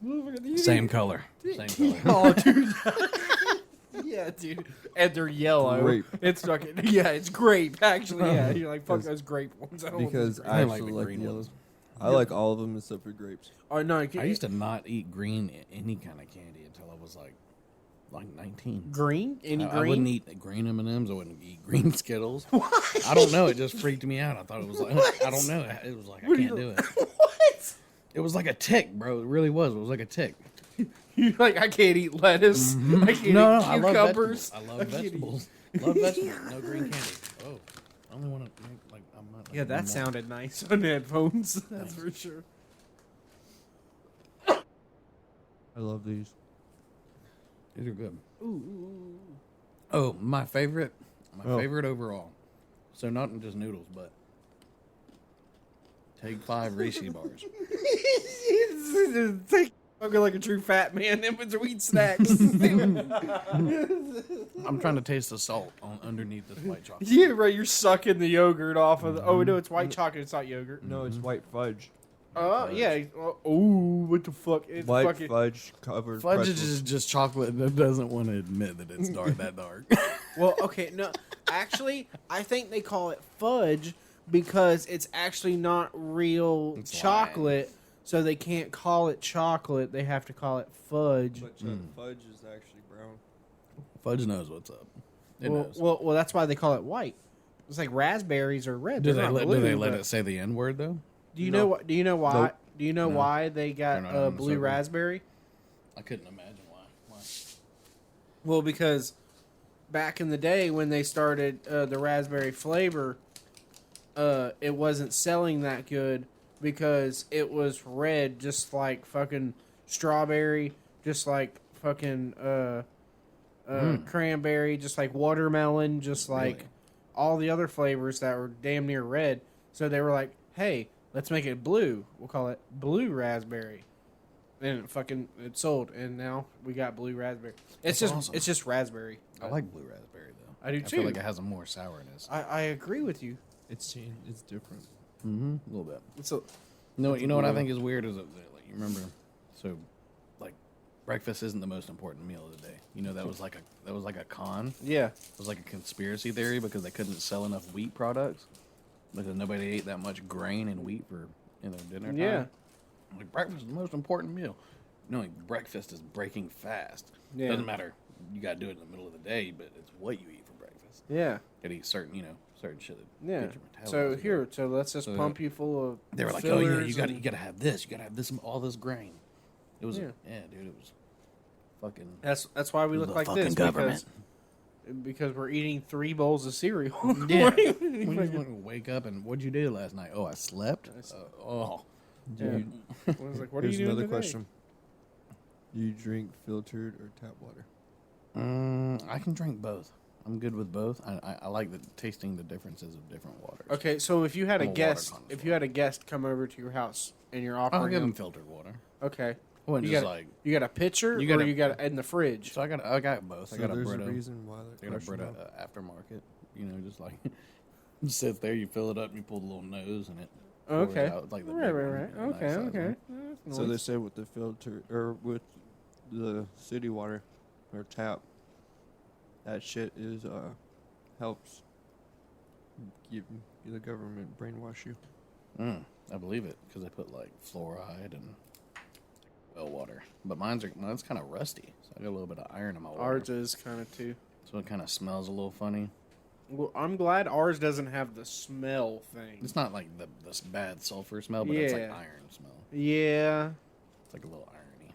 Motherfucker, you Same need- color. Same color. Oh, dude. Yeah, dude. And they're yellow. Grape. It's fucking, yeah, it's grape. Actually, yeah. You're like, fuck those grape ones. I don't Because want I I like actually the like green the yellow. ones. I like all of them except for grapes. Oh no, I used to not eat green any kind of candy until I was like 19. green. Any I green? wouldn't eat green M&Ms. I wouldn't eat green Skittles. I don't know. It just freaked me out. I thought it was like I don't know. It was like I can't do it. What? It was like a tick, bro. It really was. It was like a tick. You're like, I can't eat lettuce. I can't No, eat I love cucumbers. vegetables. I love can't eat- vegetables. Love vegetables. No green candy. Oh, I only want to make like I'm not. Yeah, that sounded nice on headphones. That's for sure. I love these. These are good. Ooh. Oh, my favorite. My Oh. favorite overall. So not just noodles, but Take 5 Reese bars. Fucking like a true fat man in between snacks. I'm trying to taste the salt underneath this white chocolate. Yeah, right. You're sucking the yogurt off of the. Oh no, it's white chocolate. It's not yogurt. No, it's white fudge. Oh yeah. Oh, what the fuck? It's White fucking. fudge covered Fudge pretzels. is just chocolate that doesn't want to admit that it's dark. That dark. Well, okay, no. Actually, I think they call it fudge because it's actually not real It's chocolate, so they can't call it chocolate. They have to call it fudge. But fudge is actually brown. Fudge knows what's up. It Well, knows. well, that's why they call it white. It's like raspberries are red. do They're they not let, blue, do they let but- it say the N word though? Do you No. know what? Do you know why? Nope. Do you know No. why they They're got not on the blue circle. raspberry? I couldn't imagine why. Well, because back in the day when they started the raspberry flavor, it wasn't selling that good because it was red, just like fucking strawberry, just like fucking cranberry, just like watermelon, just like Really? all the other flavors that were damn near red. So they were like, "Hey, let's make it blue. We'll call it blue raspberry." And it sold, and now we got blue raspberry. It's That's just awesome. it's just raspberry. I like blue raspberry though. I do I too. feel like it has a more sourness. I agree with you. It's different. Mm-hmm. A little bit. It's a, No, you know what I think is weird is that, like, you remember, so like breakfast isn't the most important meal of the day. You know that was like a con. yeah. It was like a conspiracy theory because they couldn't sell enough wheat products because nobody ate that much grain and wheat for dinner time. Yeah. Like breakfast is the most important meal. No, like, breakfast is breaking fast. Yeah. Doesn't matter. You gotta do it in the middle of the day, but it's what you eat for breakfast. Yeah. Gotta eat certain shit that Yeah. gets your So metabolism here, so let's just So pump you full of. they were like, "Oh yeah, fillers you and- gotta have this. You gotta have this, all this grain." It was, Yeah. dude. It was fucking. That's why we look the like fucking this government. because we're eating 3 bowls of cereal. Yeah. What do you When you fucking- want to wake up and what'd you do last night? Oh, I slept. Oh, Yeah. Dude, I was like, what are here's you doing another today? question. Do you drink filtered or tap water? I can drink both. I'm good with both. I like tasting the differences of different waters. Okay, so if you had a I'm a water guest, connoisseur. if you had a guest come over to your house and you're I'll offering give them them, filtered water. okay, I wouldn't you just got like. you got a pitcher You or gotta- you got it in the fridge. So I got both. So I got a there's Brita. a reason why I they're got a Brita aftermarket. Just like sit there, you fill it up, you pull the little nose, and it. pours Okay, out, like the right, big right, one, right. the nice Okay, size okay. one. That's So they nice. say with the filter or with the city water or tap, that shit is helps give the government brainwash you. I believe it because they put like fluoride and well water, but mine's kind of rusty, so I got a little bit of iron in my water. Ours is kind of too. So it kind of smells a little funny. Well, I'm glad ours doesn't have the smell thing. It's not like this bad sulfur smell, but it's like Yeah. iron smell. Yeah, It's like a little irony.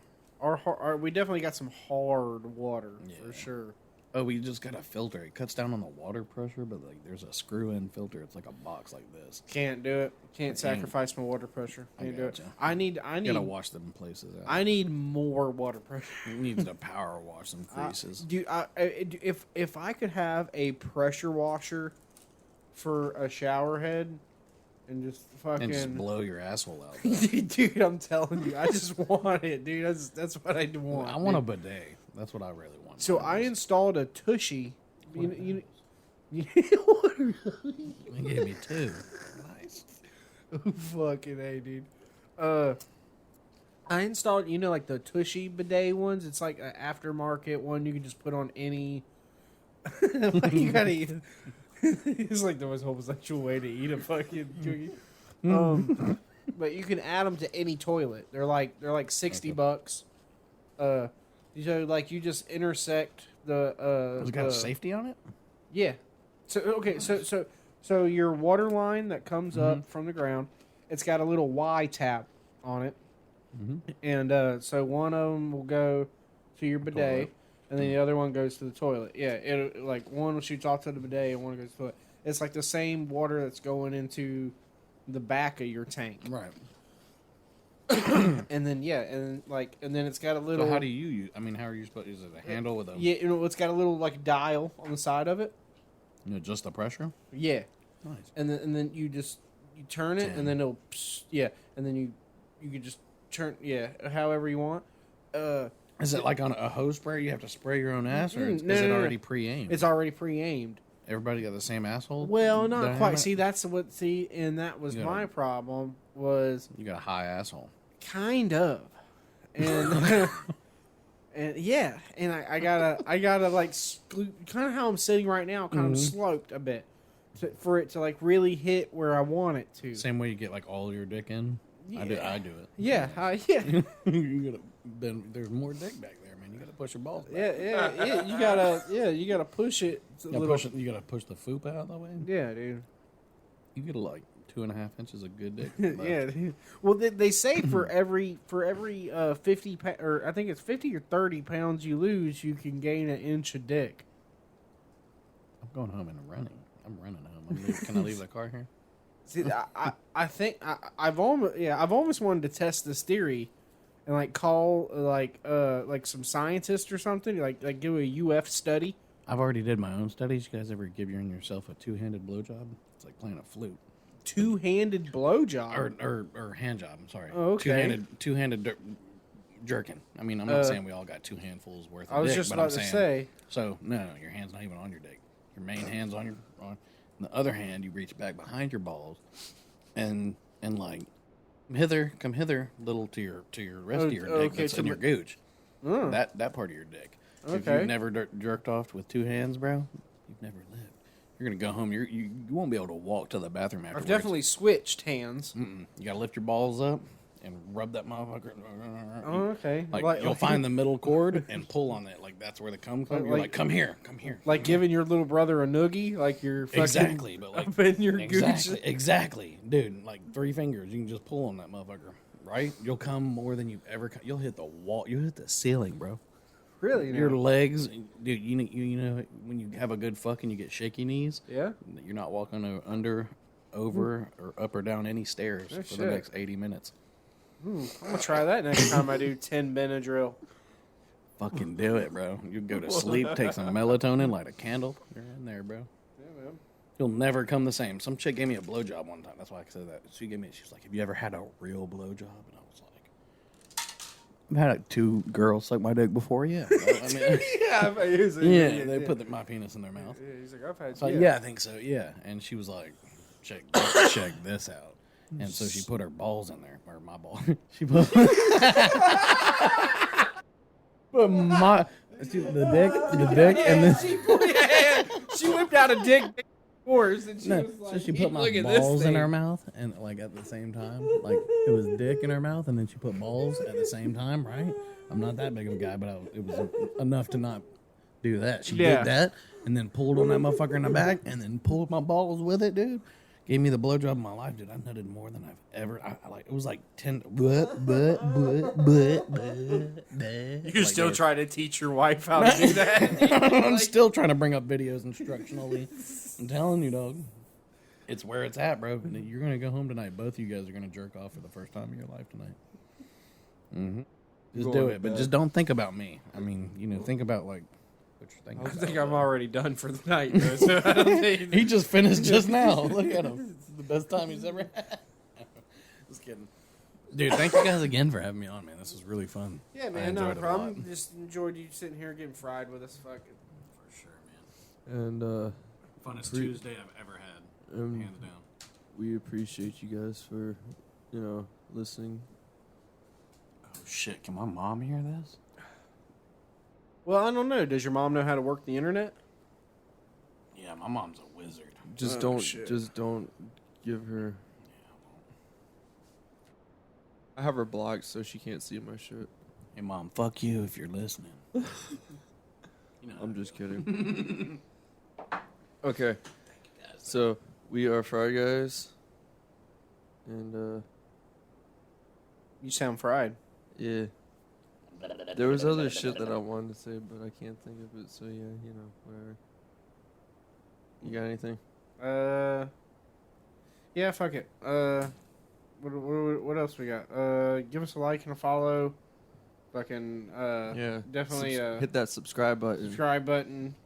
our we definitely got some hard water for Yeah. sure. Oh, we just got a filter. It cuts down on the water pressure, but like there's a screw-in filter. It's like a box like this. Can't do it. Can't sacrifice my water pressure. I Can't do it. gotcha. I need You gotta wash them places out. I need more water pressure. You need to power wash some creases. If I could have a pressure washer for a shower head and just fucking and just blow your asshole out. dude, I'm telling you, I just want it, dude. That's what I want. I want a dude. bidet. That's what I really want. So I installed a Tushy. You They gave me 2. Nice. fucking A, dude. I installed, like the Tushy bidet ones. It's like an aftermarket one. You can just put on any. Like you gotta eat. It's like the most homosexual way to eat a fucking cookie. but you can add them to any toilet. They're like $60. So like you just intersect the. Has it got safety on it? Yeah. So okay, so your water line that comes Mm-hmm. up from the ground, it's got a little Y tap on it, Mm-hmm. and so one of them will go to your bidet, Toilet. and then the other one goes to the toilet. Yeah, it like one shoots off to the bidet and one goes to the toilet. It's like the same water that's going into the back of your tank, Right. and then and then it's got a little. So how do you use? I mean, how are you supposed? Is it a handle with a? Yeah, it's got a little like dial on the side of it. Just the pressure. Yeah. Nice. And then you turn it, 10. and then it'll and then you can just turn however you want. Is it like on a hose sprayer? You have to spray your own ass, or is No, it no, no. already pre-aimed? It's already pre-aimed. Everybody got the same asshole. Well, not diameter? quite. And that was You my gotta- problem. Was You got a high asshole. kind of, and and yeah, and I gotta like kind of how I'm sitting right now, kind of sloped a bit for it to like really hit where I want it to. Same way you get like all your dick in. I do it. Yeah, yeah. You gotta. Then there's more dick back there, man. You gotta push your balls back. Yeah. You gotta push it. You gotta push the foop out of the way. Yeah, dude. You get like 2.5 inches of good dick. Yeah, dude. Well, they say for every 50 or I think it's 50 or 30 pounds you lose, you can gain an inch of dick. I'm going home and running. I'm running home. Can I leave the car here? See, I think I've almost wanted to test this theory, and like call like some scientist or something, like do a UF study. I've already did my own studies. You guys ever give yourself a two-handed blowjob? It's like playing a flute. Two-handed blowjob. Or hand job. I'm sorry. Oh, okay. Two-handed jerking. I mean, I'm not saying we all got 2 handfuls worth of I was dick, just but about I'm to saying, say. So no, your hand's not even on your dick. Your main hand's on the other hand. You reach back behind your balls, and like come hither, little to your rest of your dick okay, that's to in your my- gooch. Oh. That part of your dick. If Okay. you've never jerked off with 2 hands, bro, you've never lived. You're gonna go home. You won't be able to walk to the bathroom I've afterwards. definitely switched hands. You gotta lift your balls up and rub that motherfucker. Oh, okay. Like, you'll find the middle cord and pull on it. Like that's where the cum comes. You're like, come here. like giving your little brother a noogie, like you're fucking Exactly, but like up in your exactly, dude. Like 3 fingers, you can just pull on that motherfucker. Right? You'll come more than you've ever. You'll hit the wall. You hit the ceiling, bro. Really? Your now? legs, dude. You know when you have a good fuck and you get shaky knees. Yeah. You're not walking under, over, or up or down any stairs for shit. the next 80 minutes. I'm gonna try that next time I do 10 Benadryl. Fucking do it, bro. You go to sleep, take some melatonin, light a candle. You're in there, bro. Yeah, man. You'll never come the same. Some chick gave me a blowjob one time. That's why I said that. She was like, "Have you ever had a real blowjob?" And I was like, "I've had like 2 girls suck my dick before." Yeah, I mean, yeah, they put my penis in their mouth. Yeah, he's like, I've had. So yeah, I think so. Yeah, and she was like, check this out. And so she put her balls in there, or my ball. She put my the dick, and then she whipped out a dick horse, and she no, was like, so she put my "Look at this balls in thing." her mouth, and like at the same time, like it was dick in her mouth, and then she put balls at the same time. Right? I'm not that big of a guy, but it was enough to not do that. She Yeah. did that, and then pulled on that motherfucker in the back, and then pulled my balls with it, dude. Gave me the blowjob of my life, dude. I nutted more than I've ever. I like it was like 10. You're still trying to teach your wife how to do that. I'm still trying to bring up videos instructionally. I'm telling you, dog. It's where it's at, bro. You're gonna go home tonight. Both of you guys are gonna jerk off for the first time in your life tonight. Mm-hmm. Just Going do to it, but bed. just don't think about me. I mean, think about like what you're thinking. I about, think I'm bro. already done for the night, though, so I don't think. He just finished just now. Look at him. This is the best time he's ever had. Just kidding. Dude, thank you guys again for having me on, man. This was really fun. Yeah, I man, no enjoyed it a problem. lot. Just enjoyed you sitting here getting fried with us. Fucking. For sure, man. And Funnest Pre- Tuesday I've ever had. um, Hands down. we appreciate you guys for, listening. Oh, shit. Can my mom hear this? Well, I don't know. Does your mom know how to work the internet? Yeah, my mom's a wizard. Just Oh, don't, shit. just don't give her I have her blocked so she can't see my shit. Hey, Mom, fuck you if you're listening. You know, I'm just kidding. Okay. So, we are Fry Guys. And, You sound fried. yeah. There was other shit that I wanted to say, but I can't think of it. So, yeah, you know, whatever. You got anything? Yeah, fuck it. What else we got? Give us a like and a follow. Fucking, Yeah. definitely, hit that subscribe button. subscribe button.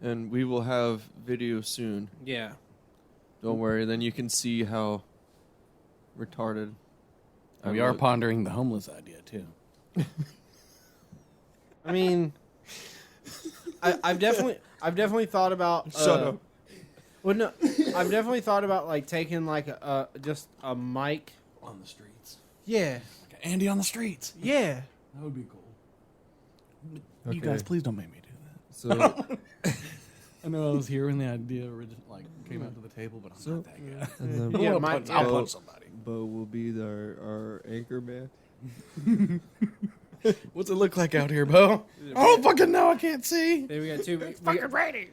And we will have video soon. Yeah. Don't worry. Then you can see how retarded. And I we are look. pondering the homeless idea, too. I mean, I've definitely thought about. Shut up. Well, no, I've definitely thought about like taking like just a mic. On the streets. Yeah, Like Andy on the streets. yeah. That would be cool. You Okay. guys, please don't make me do that. So, I know I was here when the idea came out to the table, but I'm So- not that guy. and then Yeah, I'll my- punch, I'll yeah. punch somebody. Bo will be our anchor man. What's it look like out here, Bo? I don't fucking know. I can't see. Then we got two. Brady.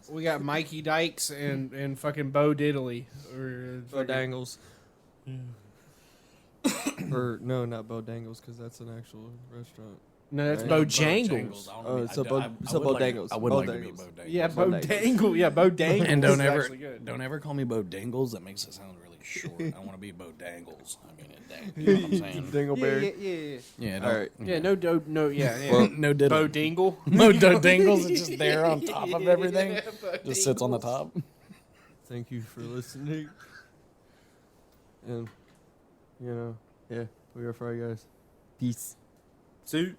We got Mikey Dykes and fucking Bo Diddley. Bo Dangles. Or no, not Bo Dangles, because that's an actual restaurant. No, that's Right. Bo Jangles. Oh, so Bo Dangles. I would Bo like to be Dangles. Bo Dangles. Yeah, Bo Bo Dangle. Yeah, Bo Dangles. And don't is ever actually good. don't ever call me Bo Dangles. That makes it sound really short. I want to be Bo Dangles. I mean, you know what I'm saying? Dingleberry. Yeah. Yeah. All right. Yeah, no, yeah. Well, no diddle. Bo Dingle. No Dangles. It's just there on top of everything. Just sits on the top. Thank you for listening. And, you know, yeah, we are Fry Guys. Peace. Suit.